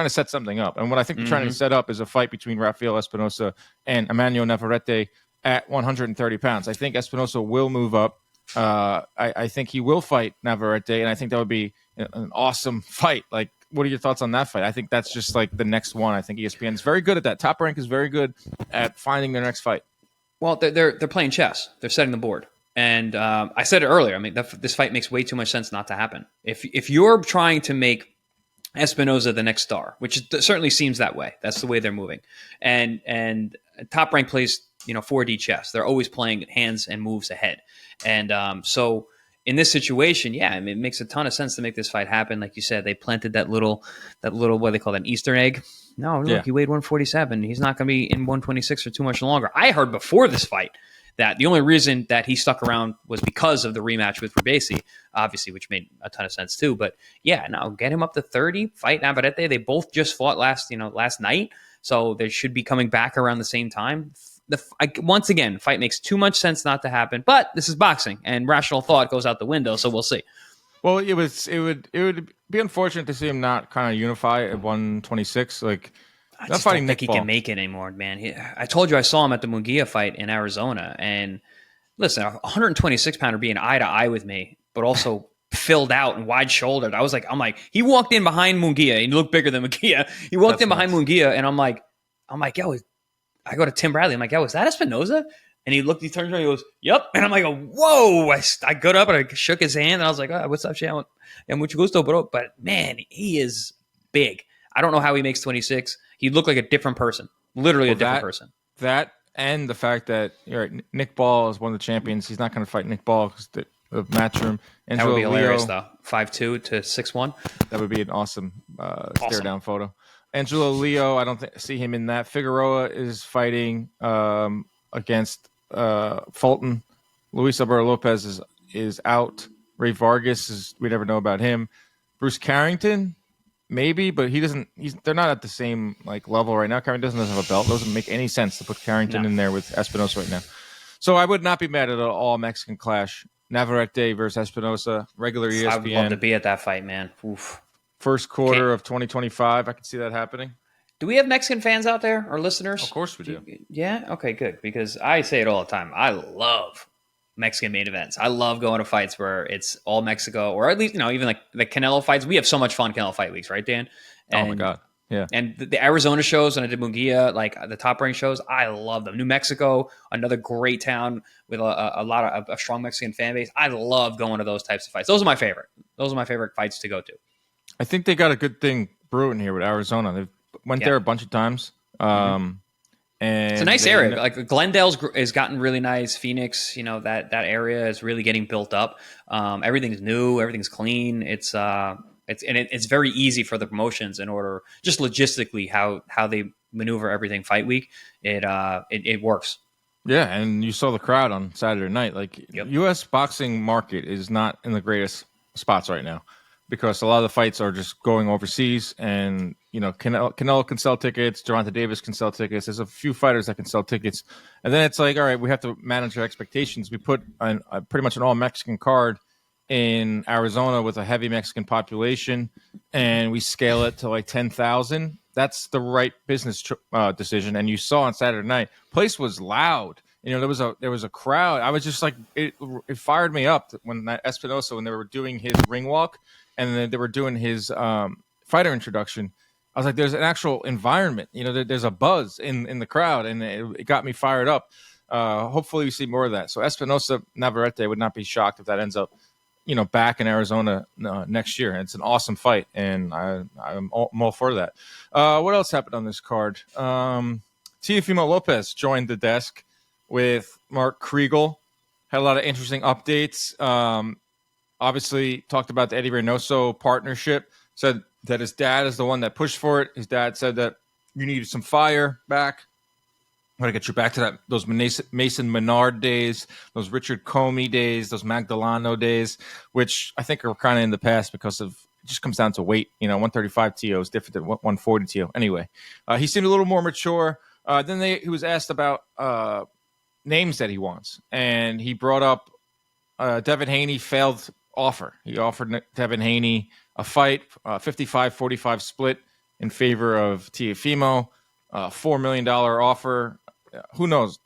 set something up. And what I think they're trying to set up is a fight between Rafael Espinoza and Emanuel Navarette at 130 pounds. I think Espinoza will move up. I think he will fight Navarette, and I think that would be an awesome fight. Like, what are your thoughts on that fight? I think that's just like the next one. I think ESPN is very good at that. Top Rank is very good at finding their next fight. Well, they're playing chess. They're setting the board. And I said it earlier. I mean, this fight makes way too much sense not to happen. If you're trying to make Espinoza the next star, which certainly seems that way. That's the way they're moving. And Top Rank plays 4D chess. They're always playing hands and moves ahead. And so in this situation, it makes a ton of sense to make this fight happen. Like you said, they planted that little what they call an Easter egg. No, look, he weighed 147. He's not going to be in 126 for too much longer. I heard before this fight that the only reason that he stuck around was because of the rematch with Robeisy, obviously, which made a ton of sense too. But get him up to 30, fight Navarette. They both just fought last night, so they should be coming back around the same time. Once again, fight makes too much sense not to happen, but this is boxing, and rational thought goes out the window. So we'll see. Well, it would be unfortunate to see him not kind of unify at 126. Like, I just don't think he can make it anymore, man. I told you I saw him at the Munguia fight in Arizona, and listen, a 126 pounder being eye to eye with me, but also filled out and wide shouldered. I'm like, he walked in behind Munguia, and he looked bigger than Munguia. He walked in behind Munguia, and I'm like, yo. I go to Tim Bradley. I'm like, yo, is that Espinoza? And he turns around, he goes, "Yep." And I'm like, "Whoa!" I got up and I shook his hand, and I was like, "What's up, Shane? And mucho gusto, bro." But man, he is big. I don't know how he makes 26. He looked like a different person, literally a different person. That and the fact that Nick Ball is one of the champions. He's not going to fight Nick Ball because the matchroom. That would be hilarious, though. 5'2" to 6'1". That would be an awesome stare down photo. Angelo Leo, I don't see him in that. Figueroa is fighting against Fulton. Luis Alberto Lopez is out. Ray Vargas we never know about him. Bruce Carrington, maybe, but he doesn't. They're not at the same level right now. Carrington doesn't have a belt. It doesn't make any sense to put Carrington in there with Espinoza right now. So I would not be mad at an all Mexican clash. Navarette versus Espinoza, regular ESPN. I would love to be at that fight, man. Oof. First quarter of 2025, I can see that happening. Do we have Mexican fans out there or listeners? Of course we do. Yeah? Okay, good. Because I say it all the time. I love Mexican main events. I love going to fights where it's all Mexico, or at least, even like the Canelo fights. We have so much fun Canelo fight weeks, right, Dan? Oh, my God. Yeah. And the Arizona shows, when I did Munguia, like the Top Rank shows, I love them. New Mexico, another great town with a lot of a strong Mexican fan base. I love going to those types of fights. Those are my favorite. Those are my favorite fights to go to. I think they got a good thing brewing here with Arizona. They went there a bunch of times. And it's a nice area. Like Glendale's has gotten really nice. Phoenix, that area is really getting built up. Everything's new. Everything's clean. It's very easy for the promotions in order, just logistically, how they maneuver everything fight week. It works. Yeah, and you saw the crowd on Saturday night. U.S. boxing market is not in the greatest spots right now, because a lot of the fights are just going overseas, and Canelo can sell tickets, Gervonta Davis can sell tickets. There's a few fighters that can sell tickets, and then it's like, all right, we have to manage our expectations. We put pretty much an all Mexican card in Arizona with a heavy Mexican population, and we scale it to 10,000. That's the right business decision. And you saw on Saturday night, place was loud. There was a crowd. I was just like, it fired me up when that Espinoza, when they were doing his ring walk, and then they were doing his fighter introduction. I was like, there's an actual environment. There's a buzz in the crowd, and it got me fired up. Hopefully we see more of that. So Espinoza Navarette, would not be shocked if that ends up back in Arizona next year. It's an awesome fight, and I'm all for that. What else happened on this card? Teofimo Lopez joined the desk with Mark Kriegel. Had a lot of interesting updates. Obviously, talked about the Eddie Reynoso partnership. Said that his dad is the one that pushed for it. His dad said that you needed some fire back. I'm going to get you back to those Mason Menard days, those Richard Comey days, those Magdaleno days, which I think are kind of in the past because it just comes down to weight. 135 TO is different than 140 TO. Anyway, he seemed a little more mature. Then he was asked about names that he wants, and he brought up Devin Haney failed offer. He offered Devin Haney a fight, 55-45 split in favor of Teofimo, $4 million offer. Who knows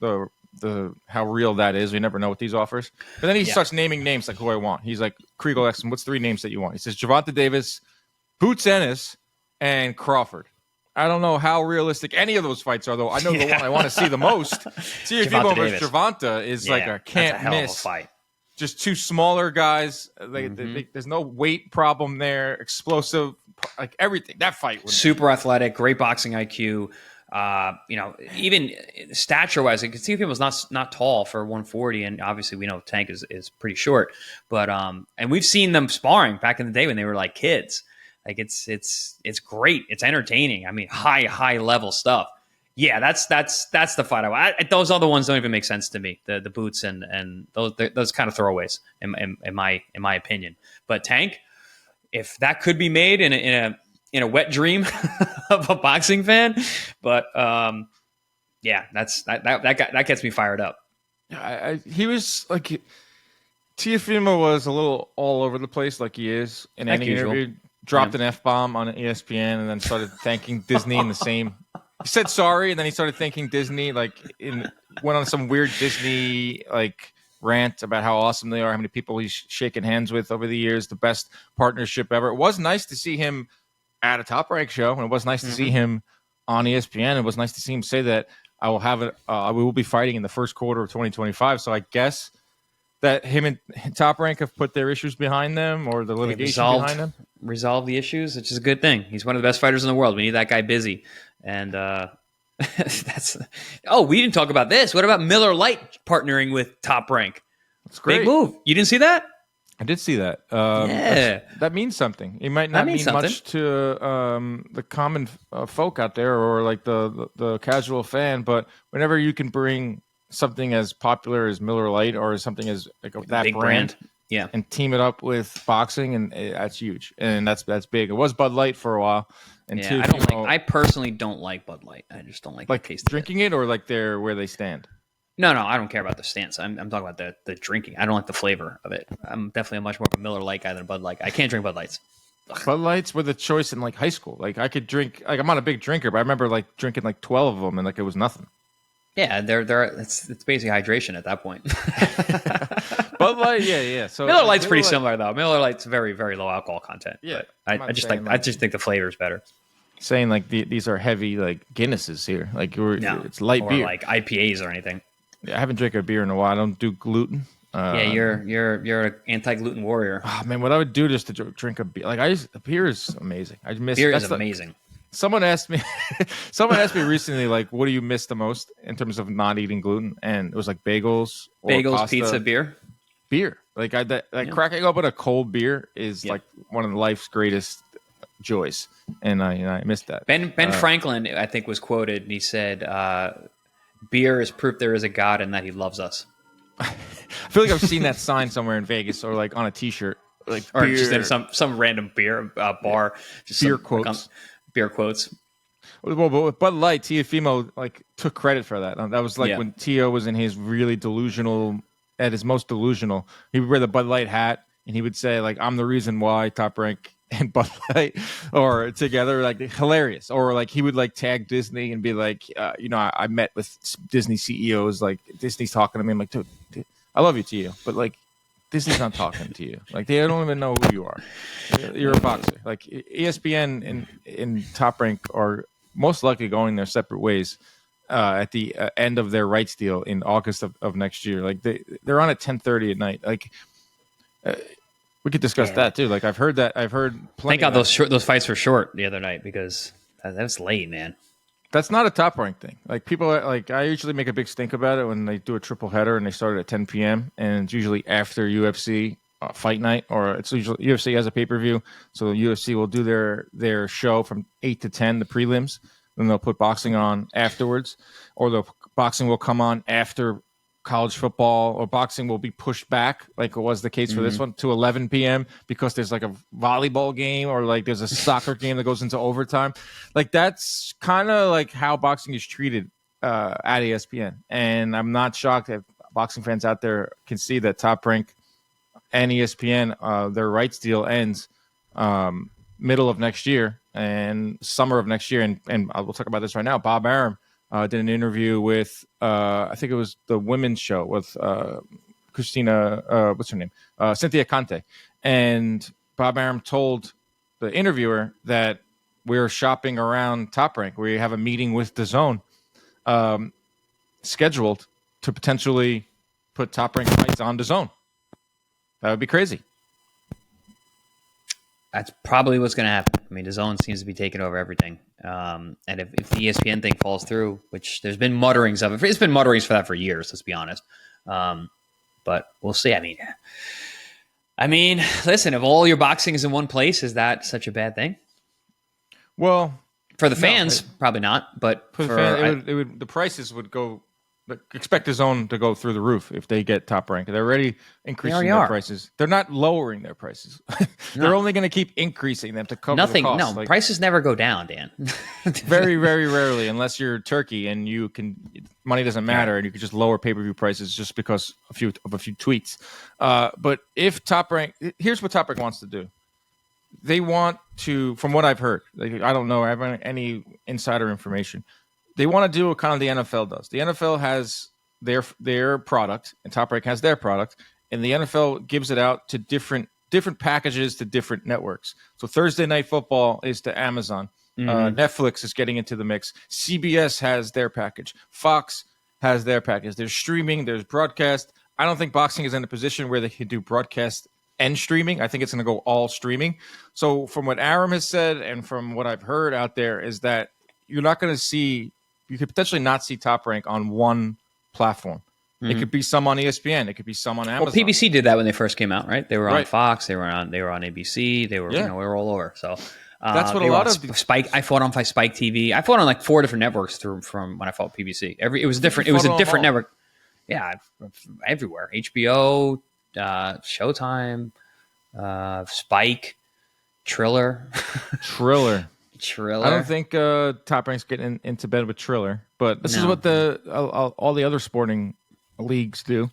how real that is? We never know with these offers. But then he starts naming names like who I want. He's like, Kriegel asks him, what's 3 names that you want? He says Gervonta Davis, Boots Ennis, and Crawford. I don't know how realistic any of those fights are, though. I know the one I want to see the most. Teofimo versus Gervonta is like a can't miss fight. Just 2 smaller guys. There's no weight problem there. Explosive, like everything. That fight was super athletic, great boxing IQ. Even stature-wise, you can see he was not tall for 140, and obviously we know Tank is pretty short. But and we've seen them sparring back in the day when they were like kids. Like it's great. It's entertaining. I mean, high level stuff. Yeah, that's the fight. Those other ones don't even make sense to me. The Boots and those kind of throwaways in my opinion. But Tank, if that could be made in a wet dream of a boxing fan, but that gets me fired up. He was like, Teofimo was a little all over the place, like he is in any interview. Dropped an F-bomb on ESPN and then started thanking Disney in the same. He said sorry, and then he started thanking Disney. Went on some weird Disney rant about how awesome they are, how many people he's shaken hands with over the years, the best partnership ever. It was nice to see him at a Top Rank show, and it was nice to see him on ESPN. It was nice to see him say that. I will have it. We will be fighting in the first quarter of 2025. So I guess that him and Top Rank have put their issues behind them, or the litigation behind them. Resolve the issues, which is a good thing. He's one of the best fighters in the world. We need that guy busy. And that's. Oh, we didn't talk about this. What about Miller Lite partnering with Top Rank? That's great. Big move. You didn't see that? I did see that. Yeah, that means something. It might not mean much to the common folk out there, or like the casual fan. But whenever you can bring something as popular as Miller Lite, or something as like that big brand, yeah, and team it up with boxing, and that's huge, and that's big. It was Bud Light for a while. And yeah, I personally don't like Bud Light. I just don't like the taste drinking it, or like where they stand. No, I don't care about the stance. I'm talking about the drinking. I don't like the flavor of it. I'm definitely much more of a Miller Lite guy than a Bud Light guy. I can't drink Bud Lights. Ugh. Bud Lights were the choice in like high school. Like I could drink. Like I'm not a big drinker, but I remember like drinking like 12 of them, and like it was nothing. Yeah, it's basically hydration at that point. Bud Light, yeah. So Miller Light's pretty similar though. Miller Light's very, very low alcohol content. Yeah, I just think the flavor is better. Saying like these are heavy like Guinnesses here. Like it's light or beer, like IPAs or anything. Yeah, I haven't drank a beer in a while. I don't do gluten. Yeah, you're an anti-gluten warrior. Oh man, what I would do just to drink a beer, beer is amazing. I miss beer is amazing. Someone asked me recently, like, what do you miss the most in terms of not eating gluten? And it was like bagels, pasta, pizza, beer. Like cracking open a cold beer is like one of life's greatest joys, and I missed that. Ben Franklin, I think, was quoted, and he said, "Beer is proof there is a God and that He loves us." I feel like I've seen that sign somewhere in Vegas, or like on a T-shirt, like or beer. Just in some random beer bar. Just beer quotes. Beer quotes. Well, but with Bud Light, Teofimo like took credit for that. That was like when Teo was in his really delusional, at his most delusional. He would wear the Bud Light hat, and he would say like, "I'm the reason why Top Rank and Bud Light or together," like hilarious. Or like he would like tag Disney and be like, I met with Disney CEOs, like Disney's talking to me. I'm like, dude, I love you, Teo, but like Disney's not talking to you. Like they don't even know who you are. You're a boxer. Like ESPN and Top Rank are most likely going their separate ways at the end of their rights deal in August of next year. Like they're on at 10:30 at night. Like. We could discuss that too. Like I've heard plenty. Thank God those fights were short the other night, because that was late, man. That's not a Top Rank thing. Like people like I usually make a big stink about it when they do a triple header and they start at 10 p.m. and it's usually after UFC fight night, or it's usually UFC has a pay-per-view, so the UFC will do their show from 8 to 10, the prelims, then they'll put boxing on afterwards, or the boxing will come on after college football, or boxing will be pushed back, like it was the case for this one, to 11 p.m. because there's like a volleyball game, or like there's a soccer game that goes into overtime. Like that's kind of like how boxing is treated at ESPN. And I'm not shocked if boxing fans out there can see that Top Rank and ESPN, their rights deal ends middle of next year and summer of next year. And we'll talk about this right now. Bob Arum did an interview with, I think it was the women's show with Christina, what's her name? Cynthia Conte. And Bob Arum told the interviewer that we're shopping around Top Rank. We have a meeting with DAZN scheduled to potentially put Top Rank fights on DAZN. That would be crazy. That's probably what's going to happen. I mean, DAZN seems to be taking over everything. And if the ESPN thing falls through, which there's been mutterings of it, it's been mutterings for that for years, let's be honest. But we'll see. I mean, listen, if all your boxing is in one place, is that such a bad thing? Well, for the fans, probably not. But for the fans, the prices would go. Expect DAZN to go through the roof if they get Top Rank. They're already increasing their prices. They're not lowering their prices. They're only going to keep increasing them to cover the cost. No, prices never go down, Dan. Very, very rarely, unless you're Turkey and you can. Money doesn't matter, and you can just lower pay-per-view prices just because a few tweets. But if Top Rank, here's what Top Rank wants to do. They want to, from what I've heard, I don't know, I haven't any insider information. They want to do what kind of the NFL does. The NFL has their product, and Top Rank has their product, and the NFL gives it out to different packages to different networks. So Thursday Night Football is to Amazon, Netflix is getting into the mix. CBS has their package. Fox has their package. There's streaming. There's broadcast. I don't think boxing is in a position where they can do broadcast and streaming. I think it's going to go all streaming. So from what Aram has said and from what I've heard out there is that you're not going to see, you could potentially not see Top Rank on one platform. It could be some on ESPN. It could be some on Amazon. Well, PBC did that when they first came out, right? They were on Fox. They were on ABC. They were, we were all over. So that's what a lot of Spike. I fought on Spike TV. I fought on like 4 different networks from when I fought PBC. It was different. It was a different network. Yeah, everywhere. HBO, Showtime, Spike, Triller. Triller. I don't think Top Rank's getting into bed with Triller, but this is what all the other sporting leagues do.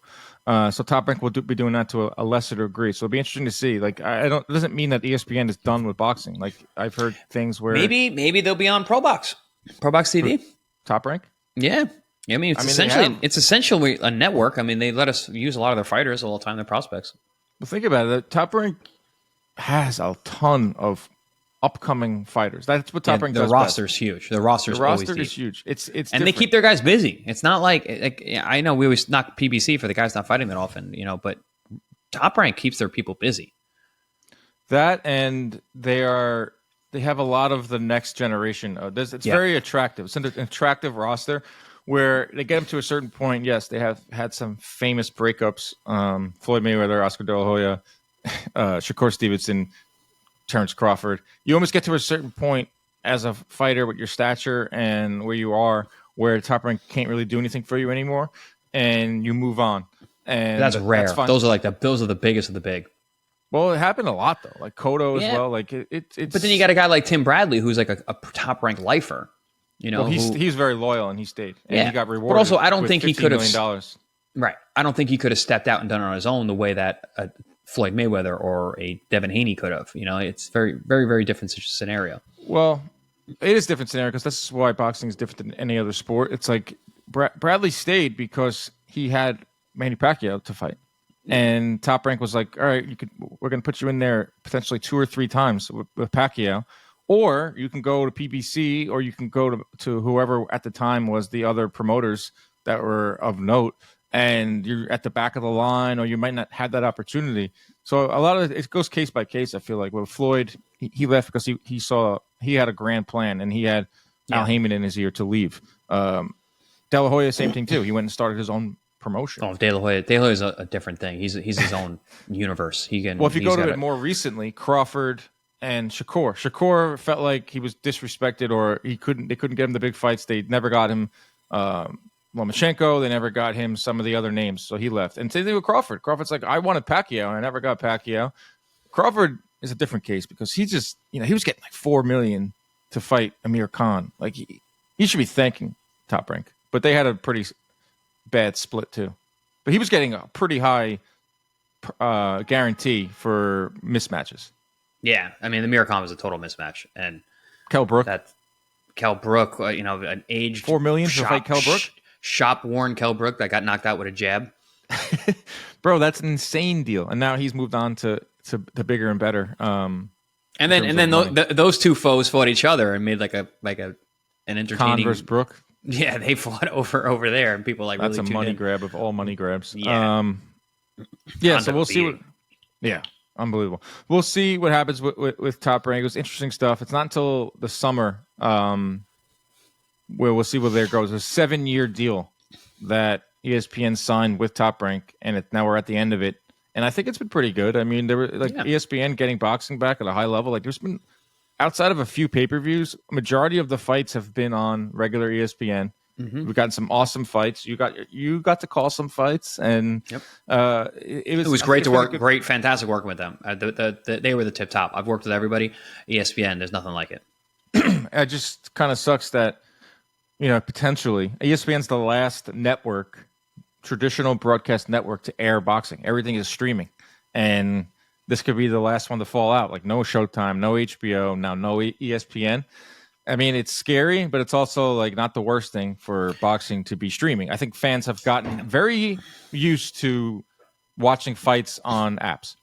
So Top Rank will be doing that to a lesser degree. So it'll be interesting to see. Like, it doesn't mean that ESPN is done with boxing. Like, I've heard things where maybe they'll be on ProBox TV. Top Rank. Yeah. I mean, it's essentially a network. I mean, they let us use a lot of their fighters all the time, their prospects. Well, think about it. Top Rank has a ton of upcoming fighters. That's what Top Rank does. The roster's huge. The roster is huge. It's and different. They keep their guys busy. It's not like I know we always knock PBC for the guys not fighting that often, but Top Rank keeps their people busy. That, and they have a lot of the next generation. It's very attractive. It's an attractive roster where they get them to a certain point. Yes, they have had some famous breakups. Floyd Mayweather, Oscar De La Hoya, Shakur Stevenson, Terrence Crawford. You almost get to a certain point as a fighter with your stature and where you are, where Top Rank can't really do anything for you anymore, and you move on. And that's rare. That's those are the biggest of the big. Well, it happened a lot though, like Cotto as well. Like it's. But then you got a guy like Tim Bradley, who's like a Top Rank lifer. He's very loyal and he stayed. And he got rewarded. But also, I don't think he could have. $15 million. Right. I don't think he could have stepped out and done it on his own the way that Floyd Mayweather or a Devin Haney could have. It's very, very, very different scenario. Well, it is a different scenario because this is why boxing is different than any other sport. It's like Bradley stayed because he had Manny Pacquiao to fight. And Top Rank was like, all right, we're going to put you in there potentially 2 or 3 times with Pacquiao. Or you can go to PBC, or you can go to whoever at the time was the other promoters that were of note, and you're at the back of the line, or you might not have that opportunity. So a lot of it goes case by case. I feel like with Floyd, he left because he saw he had a grand plan, and he had Al Heyman in his ear to leave. De La Hoya, same thing too. He went and started his own promotion. Oh, De La Hoya is a different thing. He's his own universe. If you go to it more recently, Crawford and Shakur felt like he was disrespected, or they couldn't get him the big fights. They never got him Lomachenko. They never got him some of the other names, so he left. And same thing with Crawford. Crawford's like, I wanted Pacquiao, and I never got Pacquiao. Crawford is a different case because he just, he was getting like $4 million to fight Amir Khan. Like he should be thanking Top Rank, but they had a pretty bad split too. But he was getting a pretty high guarantee for mismatches. Yeah, I mean, the Amir Khan was a total mismatch, and Kell Brook, an aged $4 million to fight Kell Brook, shop worn Kell Brook that got knocked out with a jab. Bro, that's an insane deal, and now he's moved on to bigger and better. And then those two foes fought each other and made an entertaining Khan versus Brook. Yeah, they fought over there, and people that's really a money grab of all money grabs. Yeah, so we'll see. Unbelievable. We'll see what happens with Top Rank. It was interesting stuff. It's not until the summer where we'll see where there goes. A 7-year deal that ESPN signed with Top Rank, and now we're at the end of it. And I think it's been pretty good. I mean, there were ESPN getting boxing back at a high level. Like, there's been, outside of a few pay-per-views, a majority of the fights have been on regular ESPN. Mm-hmm. We've gotten some awesome fights. You got to call some fights, and it was great to work. Great, fantastic working with them. They were the tip top. I've worked with everybody. ESPN, there's nothing like it. It just kind of sucks that potentially ESPN's the last network, traditional broadcast network, to air boxing. Everything is streaming, and this could be the last one to fall out. Like, no Showtime, no HBO, now no ESPN. I mean, it's scary, but it's also like not the worst thing for boxing to be streaming. I think fans have gotten very used to watching fights on apps.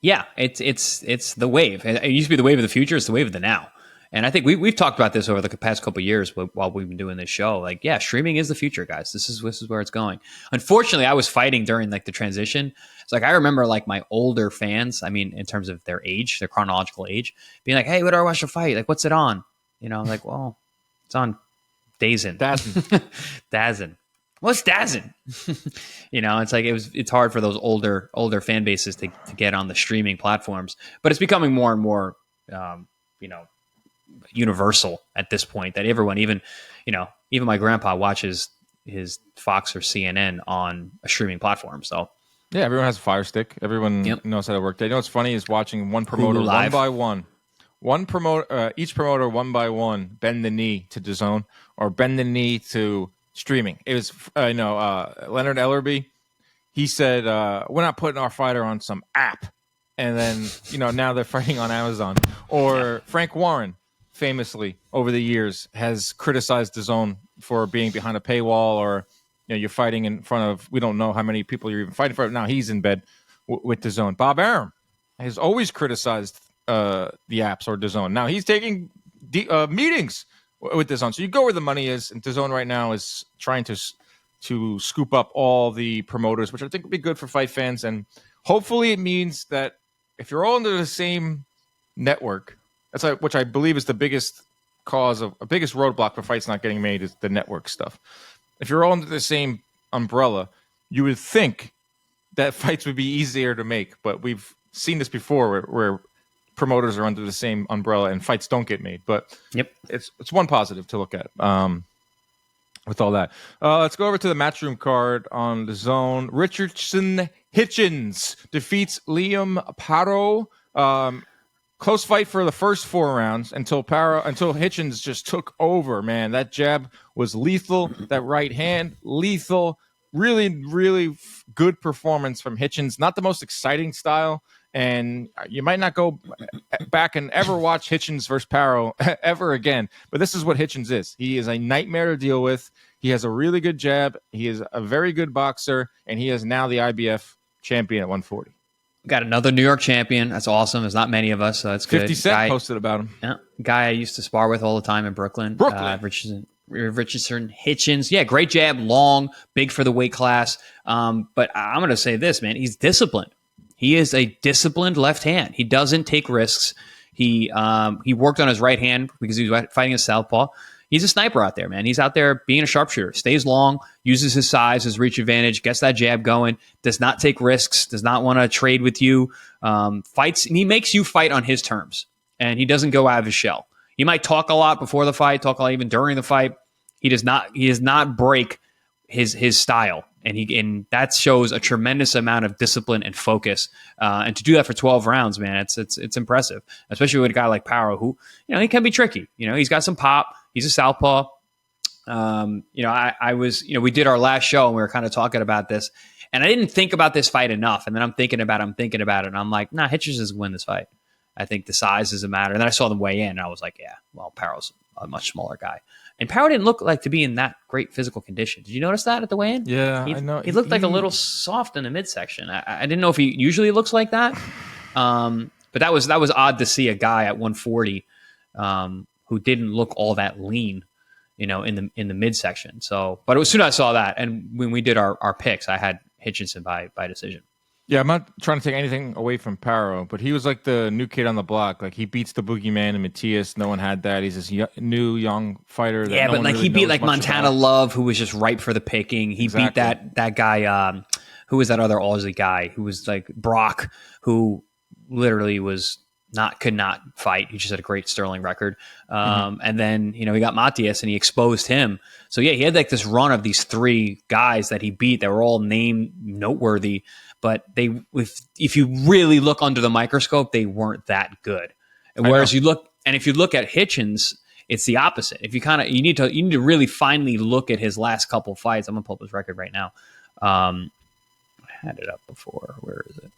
Yeah, it's the wave. It used to be the wave of the future. It's the wave of the now. And I think we've talked about this over the past couple of years while we've been doing this show. Like, yeah, streaming is the future, guys. This is where it's going. Unfortunately, I was fighting during like the transition. It's like I remember like my older fans, I mean, in terms of their age, their chronological age, being like, "Hey, what do I watch the fight? Like, what's it on?" You know, like, well, it's on DAZN. DAZN. What's DAZN? You know, it's like it's hard for those older fan bases to get on the streaming platforms, but it's becoming more and more, you know, universal at this point that everyone, even my grandpa watches his Fox or CNN on a streaming platform. So yeah, everyone has a Fire Stick. Everyone knows how to work. You know what's funny is watching one promoter one by one. Each promoter one by one bend the knee to DAZN or bend the knee to streaming. It was Leonard Ellerby. He said, "We're not putting our fighter on some app," and then now they're fighting on Amazon. Or Frank Warren, famously over the years, has criticized DAZN for being behind a paywall, or you're fighting in front of, we don't know how many people you're even fighting for. Now he's in bed with DAZN. Bob Arum has always criticized the apps or DAZN. Now he's taking meetings with DAZN. So you go where the money is, and DAZN right now is trying to scoop up all the promoters, which I think would be good for fight fans. And hopefully it means that if you're all under the same network, which I believe is the biggest biggest roadblock for fights not getting made, is the network stuff. If you're all under the same umbrella, you would think that fights would be easier to make. But we've seen this before where promoters are under the same umbrella and fights don't get made. But it's one positive to look at with all that. Let's go over to the Matchroom card on DAZN. Richardson Hitchins defeats Liam Paro. Close fight for the first 4 rounds until Hitchins just took over, man. That jab was lethal. That right hand, lethal. Really, really good performance from Hitchins. Not the most exciting style, and you might not go back and ever watch Hitchins versus Paro ever again. But this is what Hitchins is. He is a nightmare to deal with. He has a really good jab. He is a very good boxer, and he is now the IBF champion at 140. Got another New York champion. That's awesome. There's not many of us, so that's good. 50 Cent posted about him. Yeah, guy I used to spar with all the time in Brooklyn. Richardson Hitchins. Yeah, great jab, long, big for the weight class. But I'm going to say this, man. He's disciplined. He is a disciplined left hand. He doesn't take risks. He worked on his right hand because he was fighting a southpaw. He's a sniper out there, man. He's out there being a sharpshooter. Stays long, uses his size, his reach advantage, gets that jab going, does not take risks, does not want to trade with you. Fights, and he makes you fight on his terms, and he doesn't go out of his shell. He might talk a lot before the fight, talk a lot even during the fight. He does not break his style, and that shows a tremendous amount of discipline and focus. And to do that for 12 rounds, man, it's impressive, especially with a guy like Paro, who he can be tricky. He's got some pop. He's a southpaw. I was, we did our last show and we were kind of talking about this, and I didn't think about this fight enough. And then I'm thinking about it, and I'm like, nah, Hitchins is going to win this fight. I think the size is a matter. And then I saw them weigh in, and I was like, yeah, well, Paro's a much smaller guy. And Paro didn't look like to be in that great physical condition. Did you notice that at the weigh-in? Yeah, I know. He looked like a little soft in the midsection. I didn't know if he usually looks like that. But that was odd to see a guy at 140 who didn't look all that lean, in the midsection. So, but as soon as I saw that, and when we did our picks, I had Hitchison by decision. Yeah, I'm not trying to take anything away from Paro, but he was like the new kid on the block. Like, he beats the boogeyman in Matias. No one had that. He's this new young fighter. That yeah, no but like really he beat like Montana about. Love, who was just ripe for the picking. He beat that guy. Who was that other Aussie guy who was like Brock, who literally could not fight. He just had a great sterling record. And then, he got Matias and he exposed him. So yeah, he had like this run of these 3 guys that he beat that were all name noteworthy, but if you really look under the microscope, they weren't that good. And whereas if you look at Hitchins, it's the opposite. If you need to really finally look at his last couple fights. I'm gonna pull up his record right now. I had it up before. Where is it?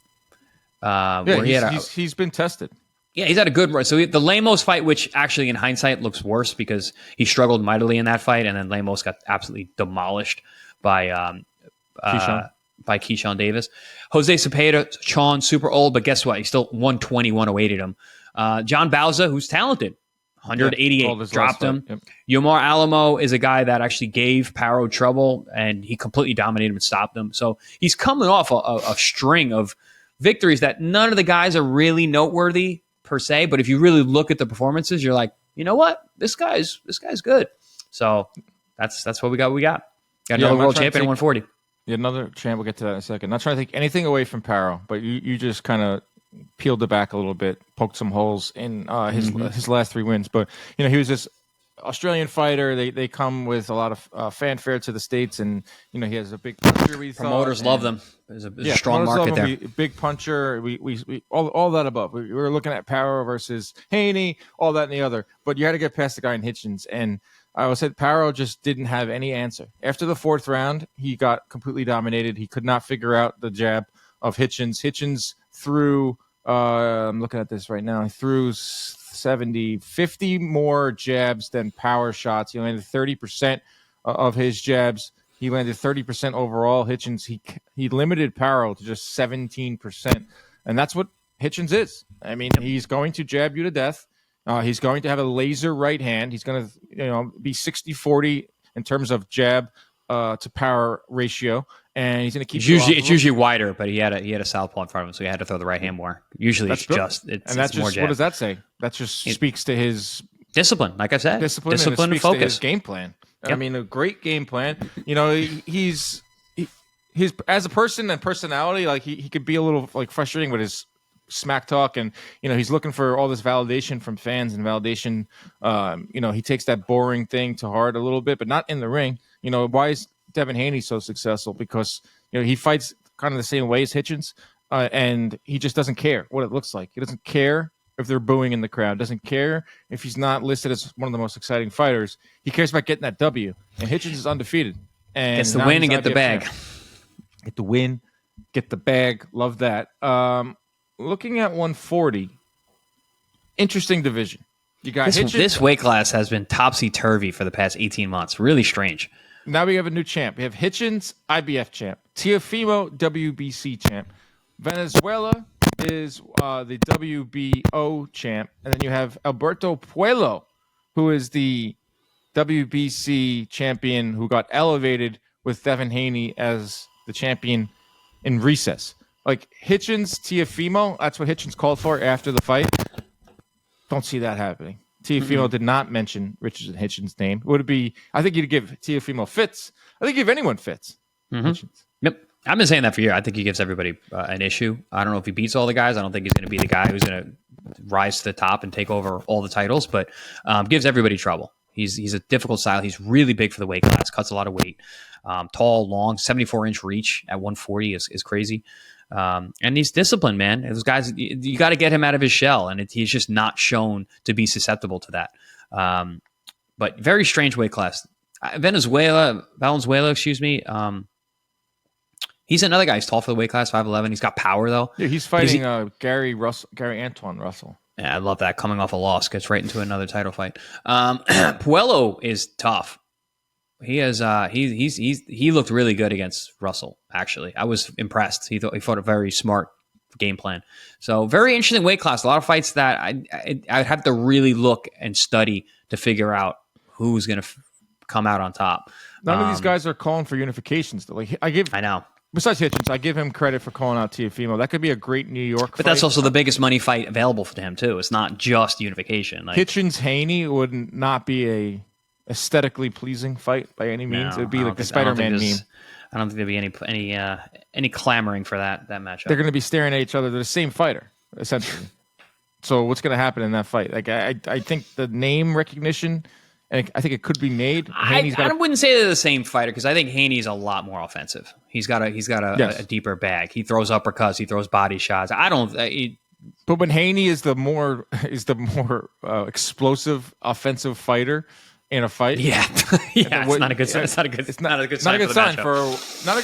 He's been tested. Yeah, he's had a good run. So the Lemos fight, which actually in hindsight looks worse because he struggled mightily in that fight, and then Lemos got absolutely demolished by Keyshawn Davis. Jose Cepeda, Sean, super old, but guess what? He's still 120, 108 at him. John Bauza, who's talented, 188, dropped him. Yep. Yomar Alamo is a guy that actually gave Paro trouble, and he completely dominated him and stopped him. So he's coming off a string of victories that none of the guys are really noteworthy per se. But if you really look at the performances, you're like, you know what? This guy's good. So that's what we got. Got another world champion at 140. Yeah, another champ. We'll get to that in a second. Not trying to take anything away from Paro, but you just kind of peeled it back a little bit, poked some holes in his last 3 wins. But he was this Australian fighter. They come with a lot of fanfare to the States, and he has a big puncher. Promoters love them. There's a strong market there. Big puncher. We all that above. We were looking at Paro versus Haney, all that and the other. But you had to get past the guy in Hitchins, and I said Paro just didn't have any answer. After the 4th round, he got completely dominated. He could not figure out the jab of Hitchins. Hitchins threw, I'm looking at this right now, he threw 50 more jabs than power shots. He landed 30% of his jabs. He landed 30% overall. Hitchins, he limited Paro to just 17%. And that's what Hitchins is. I mean, he's going to jab you to death. He's going to have a laser right hand. He's going to be 60-40 in terms of jab to power ratio. And he's going to keep it's usually wider, but he had a southpaw in front of him, so he had to throw the right hand more. Usually it's more jab. What does that say? That just speaks to his discipline, like I said. Discipline and focus. To his game plan. Yep. I mean, a great game plan. He's as a person and personality, like he could be a little like frustrating with his smack talk, and he's looking for all this validation from fans and validation. He takes that boring thing to heart a little bit, but not in the ring. Why is Devin Haney so successful? Because he fights kind of the same way as Hitchins, and he just doesn't care what it looks like. He doesn't care if they're booing in the crowd. Doesn't care if he's not listed as one of the most exciting fighters. He cares about getting that W. And Hitchins is undefeated. And gets the win and get the bag. Get the win, get the bag. Love that. Looking at 140, interesting division. You got Hitchins. This weight class has been topsy-turvy for the past 18 months. Really strange. Now we have a new champ. We have Hitchins, IBF champ. Teofimo, WBC champ. Venezuela is the WBO champ. And then you have Alberto Puello, who is the WBC champion who got elevated with Devin Haney as the champion in recess. Like Hitchins, Teofimo, that's what Hitchins called for after the fight. Don't see that happening. Teofimo did not mention Richardson Hitchins' name. Would it be? I think you'd give Teofimo fits. I think give anyone fits. Hitchins. Yep. I've been saying that for years. I think he gives everybody an issue. I don't know if he beats all the guys. I don't think he's going to be the guy who's going to rise to the top and take over all the titles, but gives everybody trouble. He's a difficult style. He's really big for the weight class, cuts a lot of weight. Tall, long, 74-inch reach at 140 is crazy. And he's disciplined, man. Those guys, you got to get him out of his shell, and he's just not shown to be susceptible to that. But very strange weight class. Valenzuela, excuse me. He's another guy. He's tall for the weight class, 5'11". He's got power though. Yeah, he's fighting Gary Antoine Russell. Yeah, I love that. Coming off a loss, gets right into another title fight. Puello is tough. He looked really good against Russell. Actually, I was impressed. He fought a very smart game plan. So very interesting weight class. A lot of fights that I'd have to really look and study to figure out who's going to come out on top. None of these guys are calling for unifications. Though. Like I know. Besides Hitchins, I give him credit for calling out Teofimo. That could be a great New York fight. But that's also the biggest money fight available for him, too. It's not just unification. Like, Hitchins-Haney would not be a aesthetically pleasing fight by any means. It would be like the Spider-Man meme. I don't think there'd be any clamoring for that matchup. They're going to be staring at each other. They're the same fighter, essentially. So what's going to happen in that fight? Like I think the name recognition, and I think it could be made. I wouldn't say they're the same fighter because I think Haney's a lot more offensive. He's got a deeper bag. He throws uppercuts. He throws body shots. But when Haney is the more explosive offensive fighter in a fight, it's not a good sign. It's not a good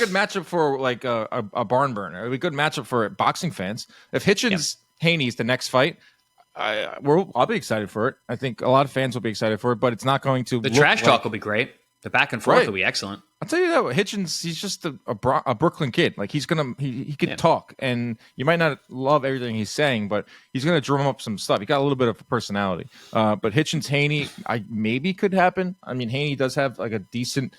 matchup for like a barn burner. It'd be a good matchup for boxing fans. If Hitchins Haney's the next fight, I'll be excited for it. I think a lot of fans will be excited for it, but it's not going to. The trash talk will be great. The back and forth will be excellent. I'll tell you that Hitchins, he's just a Brooklyn kid. Like he can talk, and you might not love everything he's saying, but he's gonna drum up some stuff. He got a little bit of a personality. But Hitchins Haney, maybe could happen. I mean, Haney does have like a decent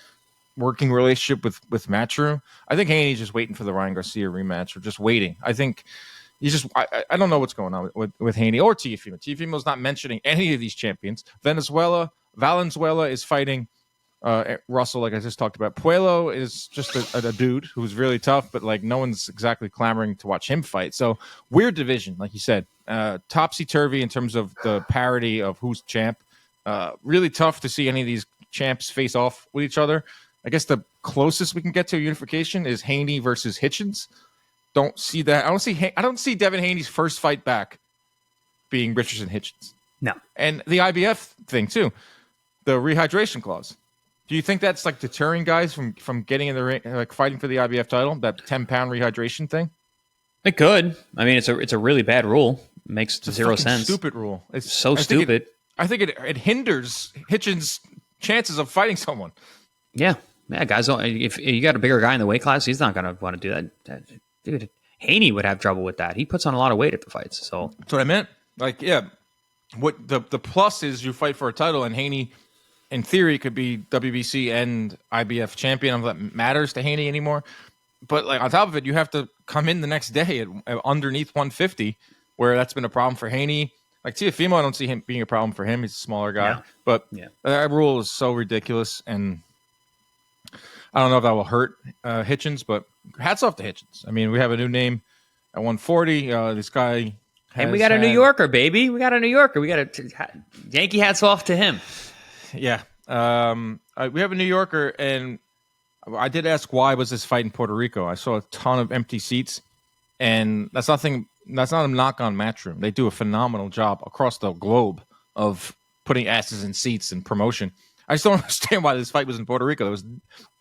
working relationship with Matchroom. I think Haney's just waiting for the Ryan Garcia rematch, or just waiting. I think he's just. I don't know what's going on with Haney or Teofimo. Teofimo's not mentioning any of these champions. Valenzuela is fighting Russell, like I just talked about. Puello is just a dude who's really tough, but like no one's exactly clamoring to watch him fight. So weird division, like you said, topsy-turvy in terms of the parity of who's champ. Really tough to see any of these champs face off with each other. I guess the closest we can get to unification is Haney versus Hitchins. Don't see that. I don't see Devin Haney's first fight back being Richardson Hitchins. No. And the IBF thing too, the rehydration clause. Do you think that's like deterring guys from getting in the ring, like fighting for the IBF title? That 10-pound rehydration thing? It could. I mean, it's a really bad rule. It makes zero sense. Stupid rule. It's so stupid. I think it hinders Hitchins' chances of fighting someone. Yeah, guys. If you got a bigger guy in the weight class, he's not going to want to do that. Dude, Haney would have trouble with that. He puts on a lot of weight at the fights. So that's what I meant. Like, yeah, what the plus is, you fight for a title, and Haney, in theory, could be WBC and IBF champion. I don't know if that matters to Haney anymore. But like on top of it, you have to come in the next day at underneath 150, where that's been a problem for Haney. Like Teofimo, I don't see him being a problem for him. He's a smaller guy. Yeah. But that rule is so ridiculous, and I don't know if that will hurt Hitchins, but hats off to Hitchins. I mean, we have a new name at 140. This guy and we got a New Yorker, baby. We got a New Yorker. We got a Yankee hats off to him. Yeah. We have a New Yorker, and I did ask why was this fight in Puerto Rico. I saw a ton of empty seats, and that's not a knock on Matchroom. They do a phenomenal job across the globe of putting asses in seats and promotion. I just don't understand why this fight was in Puerto Rico.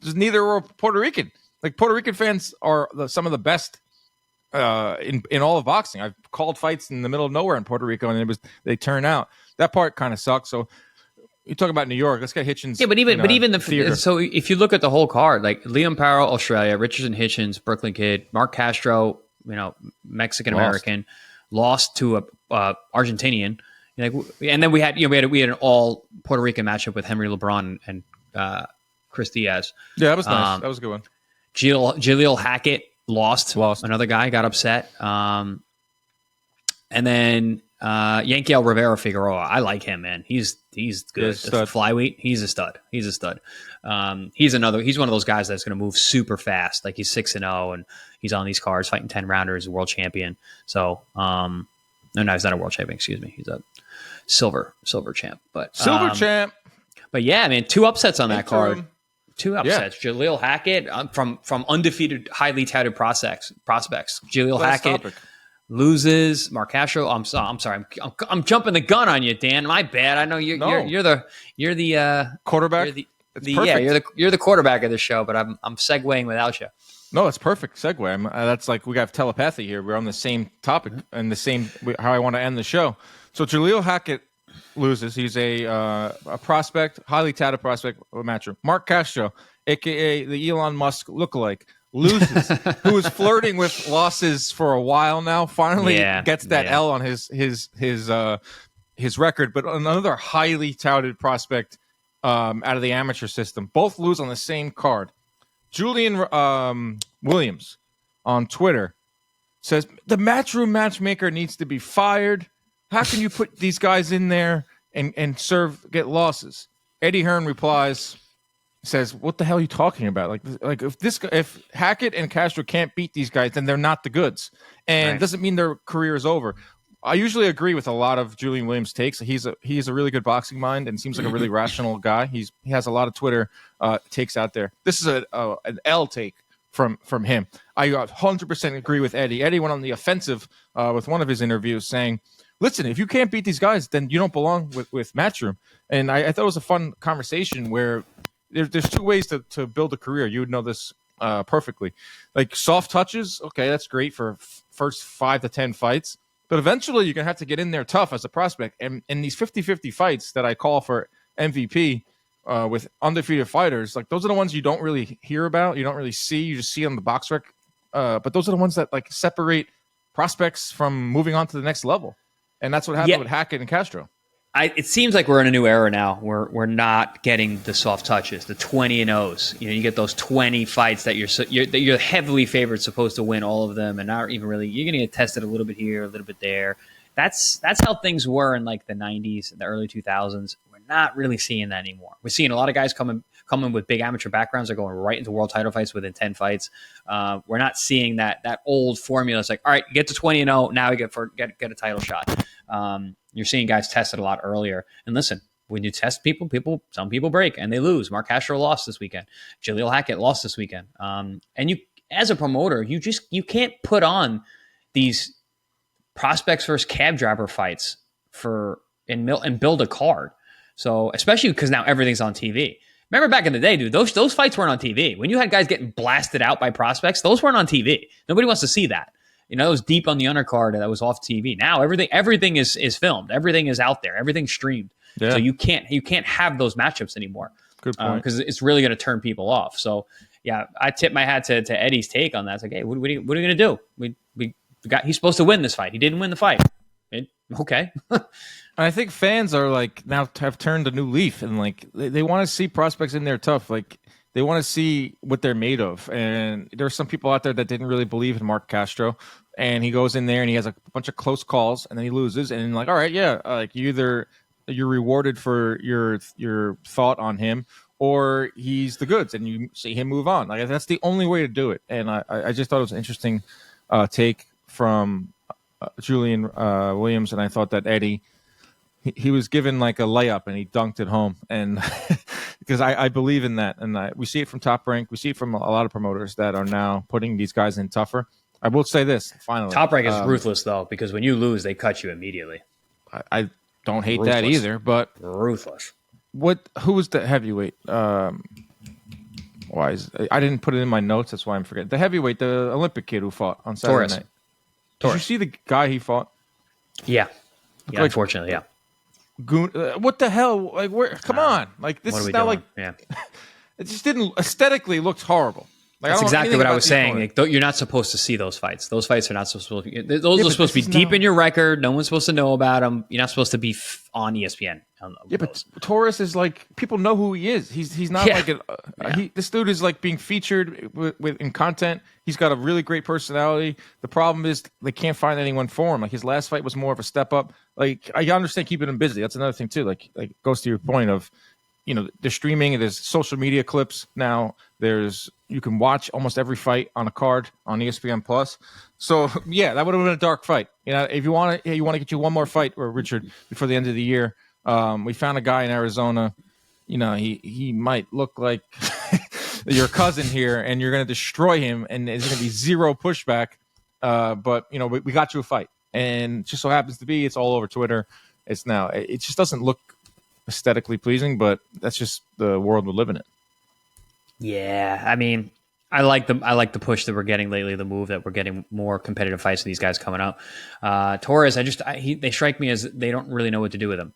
Neither were Puerto Rican. Like, Puerto Rican fans are some of the best in all of boxing. I've called fights in the middle of nowhere in Puerto Rico, and they turn out. That part kind of sucks. So you talk about New York. Let's get Hitchins. Yeah, but even the theater. So if you look at the whole card, like Liam Paro, Australia, Richardson Hitchins, Brooklyn kid, Mark Castro, Mexican American, lost to a Argentinian. And then we had an all Puerto Rican matchup with Henry LeBron and Chris Diaz. Yeah, that was nice. That was a good one. Jaleel Hackett lost. Another guy got upset. And then Yankiel Rivera Figueroa. I like him, man. He's good. Flyweight. He's a stud. He's one of those guys that's going to move super fast. Like, he's 6-0 and he's on these cards fighting 10 rounders, a world champion. So, no, he's not a world champion. Excuse me. He's a silver champ. But champ. But yeah, I mean, 2 upsets on that card. 2 upsets. Yeah. Jaleel Hackett from undefeated, highly touted prospects. Jaleel Hackett loses. Mark Castro. I'm sorry. I'm jumping the gun on you, Dan. My bad. I know you're the quarterback. You're the quarterback of the show, but I'm segueing without you. No, it's perfect segue. That's like we got telepathy here. We're on the same topic and the same how I want to end the show. So Jaleel Hackett loses. He's a prospect, highly touted prospect of Matchroom. Mark Castro, a.k.a. the Elon Musk lookalike, loses, who was flirting with losses for a while now, finally gets that L on his record. But another highly touted prospect out of the amateur system. Both lose on the same card. Julian Williams on Twitter says, the Matchroom matchmaker needs to be fired. How can you put these guys in there and get losses? Eddie Hearn replies, says, what the hell are you talking about? Like if Hackett and Castro can't beat these guys, then they're not the goods. And it doesn't mean their career is over. I usually agree with a lot of Julian Williams' takes. He's a really good boxing mind and seems like a really rational guy. He has a lot of Twitter takes out there. This is an L take from him. I 100% agree with Eddie. Eddie went on the offensive with one of his interviews saying, listen, if you can't beat these guys, then you don't belong with Matchroom. And I thought it was a fun conversation where there's 2 ways to build a career. You would know this perfectly. Like, soft touches, okay, that's great for first 5 to 10 fights. But eventually you're going to have to get in there tough as a prospect. And in these 50-50 fights that I call for MVP, with undefeated fighters, like those are the ones you don't really hear about, you don't really see, you just see on the box rec. But those are the ones that like separate prospects from moving on to the next level, and that's what happened with Hackett and Castro. It seems like we're in a new era now. We're not getting the soft touches, the 20-0s. You get those 20 fights that you're heavily favored, supposed to win all of them, and not even really. You're going to get tested a little bit here, a little bit there. That's how things were in like the 90s and the early 2000s. We're not really seeing that anymore. We're seeing a lot of guys coming with big amateur backgrounds. They're going right into world title fights within 10 fights. We're not seeing that old formula. It's like, all right, get to 20-0, now we get a title shot. You're seeing guys tested a lot earlier. And listen, when you test people, some people break and they lose. Mark Castro lost this weekend. Jaleel Hackett lost this weekend. And you, as a promoter, you can't put on these prospects versus cab driver fights and build a card. So especially because now everything's on TV. Remember back in the day, dude, those fights weren't on TV. When you had guys getting blasted out by prospects, those weren't on TV. Nobody wants to see that. It was deep on the undercard that was off TV. Now everything is filmed. Everything is out there. Everything's streamed. Yeah. So you can't have those matchups anymore. Good point. Because it's really going to turn people off. So yeah, I tip my hat to Eddie's take on that. It's like, hey, what are we going to do? He's supposed to win this fight. He didn't win the fight. Okay. I think fans are like now have turned a new leaf, and like they want to see prospects in there tough. Like they want to see what they're made of. And there are some people out there that didn't really believe in Mark Castro, and he goes in there and he has a bunch of close calls, and then he loses. And like, all right, yeah, like you're rewarded for your thought on him, or he's the goods, and you see him move on. Like that's the only way to do it. And I just thought it was an interesting take from Julian Williams, and I thought that Eddie. He was given like a layup and he dunked it home, and because I believe in that, and we see it from Top Rank, we see it from a lot of promoters that are now putting these guys in tougher. I will say this finally: Top Rank is ruthless though, because when you lose, they cut you immediately. I don't hate that either, but ruthless. Who was the heavyweight? I didn't put it in my notes. That's why I'm forgetting. The heavyweight, the Olympic kid who fought on Saturday night. Did you see the guy he fought? Yeah, like, unfortunately, yeah. What the hell? Like, where? Come on! Like, this is not like. Yeah. It just didn't aesthetically looked horrible. Like, that's exactly what I was saying. Like, you're not supposed to see those fights. Those fights are not supposed to be. Those are supposed to be deep in your record. No one's supposed to know about them. You're not supposed to be on ESPN. But Torres is like, people know who he is. He's not like this dude is like being featured in content. He's got a really great personality. The problem is they can't find anyone for him. Like his last fight was more of a step up. Like I understand keeping him busy. That's another thing too. Like it goes to your point of, they're streaming and there's social media clips now. You can watch almost every fight on a card on ESPN Plus. So yeah, that would have been a dark fight. If you want to get you one more fight, or Richard, before the end of the year. We found a guy in Arizona. He might look like your cousin here, and you're going to destroy him, and there's going to be zero pushback. But we got you a fight, and it just so happens to be it's all over Twitter. It just doesn't look aesthetically pleasing, but that's just the world we live in. Yeah, I mean, I like the push that we're getting lately. The move that we're getting more competitive fights with these guys coming up. Torres, they strike me as they don't really know what to do with him.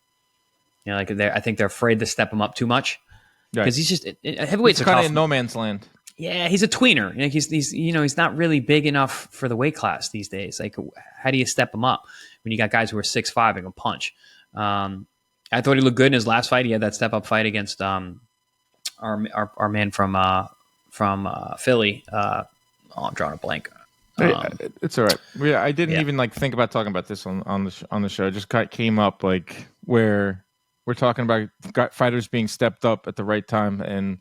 I think they're afraid to step him up too much because he's just heavyweight's kind of in no man's land. Yeah, he's a tweener. He's not really big enough for the weight class these days. Like, how do you step him up when you got guys who are 6'5" and can punch? I thought he looked good in his last fight. He had that step up fight against our man from Philly. I'm drawing a blank. It's all right. Yeah, I didn't even think about talking about this on the show. It just came up where we're talking about fighters being stepped up at the right time, and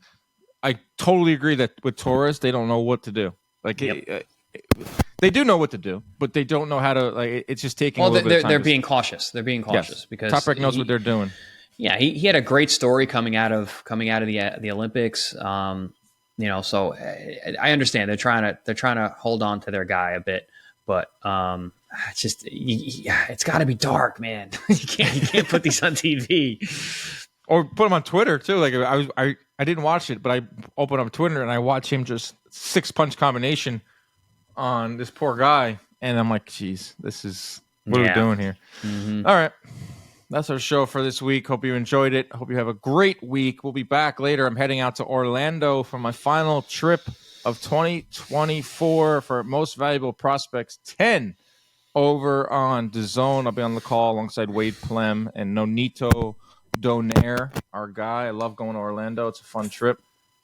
I totally agree that with Torres, they don't know what to do. They do know what to do, but they don't know how to. It's just taking. Well, a little bit of time. They're being cautious. They're being cautious because Top Rank knows what they're doing. Yeah, he had a great story coming out of the Olympics. So I understand they're trying to hold on to their guy a bit, but it's got to be dark, man. you can't put these on TV or put them on Twitter too. Like I didn't watch it, but I opened up Twitter and I watch him just 6-punch combination on this poor guy, and I'm like, geez, this is what are we doing here? Mm-hmm. All right. That's our show for this week. Hope you enjoyed it. Hope you have a great week. We'll be back later. I'm heading out to Orlando for my final trip of 2024 for Most Valuable Prospects 10 over on DAZN. I'll be on the call alongside Wade Plem and Nonito Donaire, our guy. I love going to Orlando. It's a fun trip.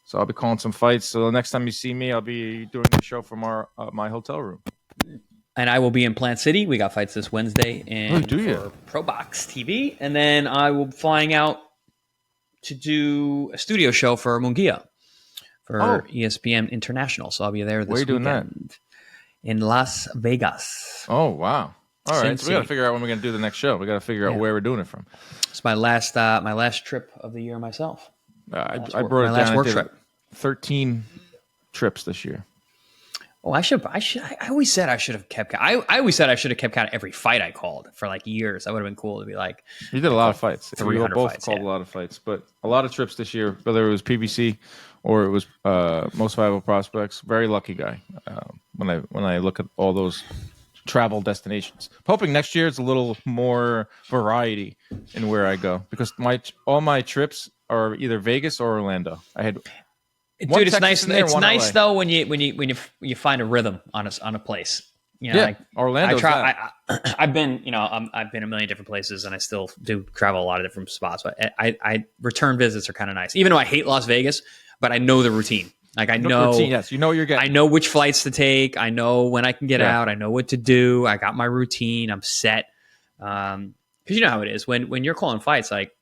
So I'll be calling some fights. So the next time you see me, I'll be doing the show from my hotel room. And I will be in Plant City. We got fights this Wednesday for Pro Box TV. And then I will be flying out to do a studio show for Munguia for ESPN International. So I'll be there this weekend in Las Vegas. Oh, wow. All right. So we got to figure out when we're going to do the next show. We got to figure out where we're doing it from. It's my last trip of the year myself. I brought it down. Work trip. 13 trips this year. Oh, I always said I should have kept count. I always said I should have kept count of every fight I called for like years. That would have been cool to be like. You did a lot of fights. We both fights, called a lot of fights, but a lot of trips this year, whether it was PBC or it was Most Valuable Prospects. Very lucky guy. When I look at all those travel destinations, hoping next year it's a little more variety in where I go because all my trips are either Vegas or Orlando. I had. Dude, it's nice. It's nice though when you find a rhythm on a place. You know, like Orlando. I've been a million different places, and I still do travel a lot of different spots. But I return visits are kind of nice, even though I hate Las Vegas. But I know the routine. Like I know, routine, yes, you know what you're getting. I know which flights to take. I know when I can get out. I know what to do. I got my routine. I'm set. Because you know how it is when you're calling fights. Like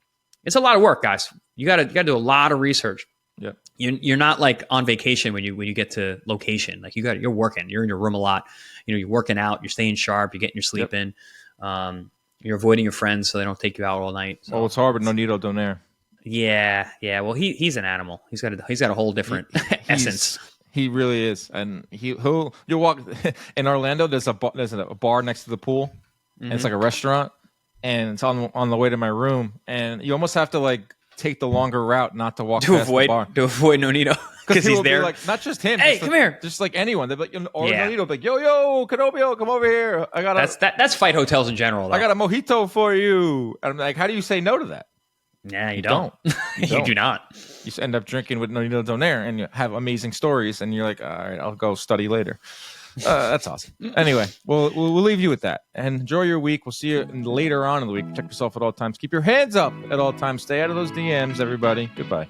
it's a lot of work, guys. You got to do a lot of research. Yeah. You're not like on vacation when you get to location. Like you're working. You're in your room a lot. You know, you're working out. You're staying sharp. You're getting your sleep in. You're avoiding your friends so they don't take you out all night. So. Well, it's hard with Nonito Donaire. Yeah. Well, he's an animal. He's got a whole different essence. He really is, and you'll walk in Orlando. There's a bar next to the pool, and it's like a restaurant, and it's on the way to my room, and you almost have to like. Take the longer route, not to walk past the bar. To avoid Nonito. Because he's there. Like, not just him. Hey, come here. Just like anyone. They're like, Nonito, like, yo, Canopio, come over here. I got that's fight hotels in general, though. I got a mojito for you. And I'm like, how do you say no to that? Nah, you don't. You do not. You just end up drinking with Nonito Donaire and you have amazing stories. And you're like, all right, I'll go study later. That's awesome. Anyway, we'll leave you with that. And enjoy your week. We'll see you later on in the week. Check yourself at all times. Keep your hands up at all times. Stay out of those DMs, everybody. Goodbye.